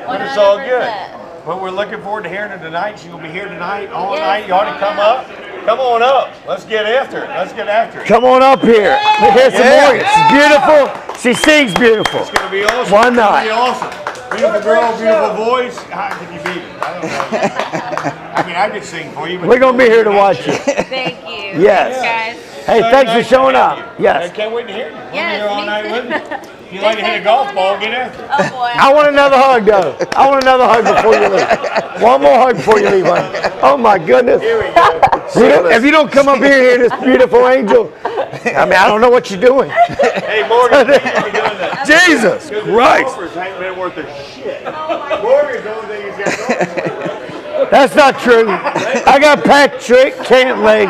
But it's all good. 100%. But we're looking forward to hearing her tonight. She's going to be here tonight, all Yes, night. You ought to come up. Come on up. Let's get after it. Let's get after it. Come on up here. Here's some Yeah. Morgan. She's beautiful. She sings beautiful. It's going to be awesome. Why It's not? going to be awesome. Beautiful girl, beautiful voice. How can you beat it? I don't know. I mean, I could sing for you. But We're going to be here to watch you. Thank you. Yes. Thanks, guys. Hey, So thanks for nice to showing have up. you. Yes. I can't wait to hear you. We'll be Yes, here all me night too. with you. If you like to hit a golf ball, get after it. Oh boy. I want another hug, though. I want another hug before you leave. One more hug before you leave, honey. Oh, my goodness. Here we go. If you don't come up here, this beautiful angel, I mean, I don't know what you're doing. Hey, Morgan, thank you for doing that. Jesus Because the Christ. golfers ain't been worth a shit. Morgan's the only thing he's got going. That's not true. I got Patrick Cantley.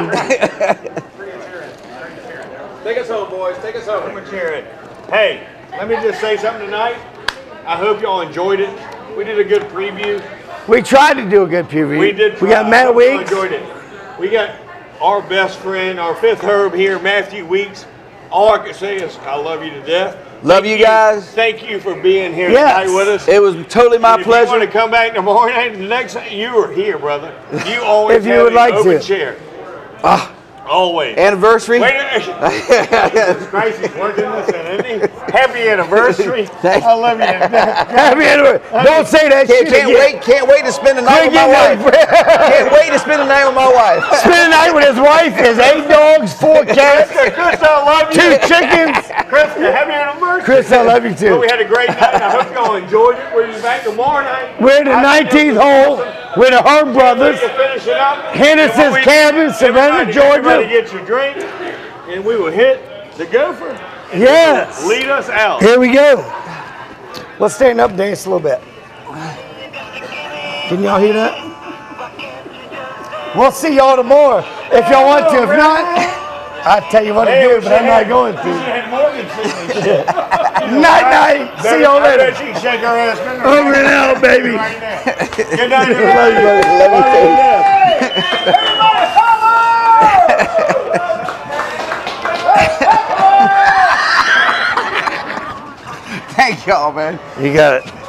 Take us home, boys. Take us home. Come and share it. Hey, let me just say something tonight. I hope y'all enjoyed it. We did a good preview. We tried to do a good preview. We did. We got try. I Matt hope y'all Weeks. enjoyed it. We got our best friend, our fifth herb here, Matthew Weeks. All I can say is I love you to death. Love Thank you guys. Thank you for being here Yes. tonight with us. It was totally my And if you want to pleasure. come back tomorrow night, the next time you are here, brother. You always If you have would an like open to. chair. Always. Anniversary. Wait a minute. Christ, he's working this in, isn't he? Happy anniversary. I love you. Happy anniversary. Don't say that shit again. Can't wait to spend the night with my wife. Can't wait to spend the night with my wife. Spend the night with his wife, his 8 dogs, 4 cats, Chris, I love you. 2 chickens. Chris, happy anniversary. Chris, I love you Well, we too. had a great night. I hope y'all enjoyed it. We'll be back tomorrow night. We're in the 19th hole with the Herb brothers. We'll finish it up. Henderson's Cabin, Savannah, Georgia. Everybody get your drink, and we will hit the gopher. Yes. Lead us out. Here we go. Let's stand up, dance a little bit. Can y'all hear that? We'll see y'all tomorrow if y'all want to. If not, I'll tell you what to do, but I'm not going to. Night, night. See y'all I later. bet you can shake our ass. Over and out, baby. Right now. Good night, Love you, buddy. everybody. Love you too. Everybody, Thank y'all, man. You got it.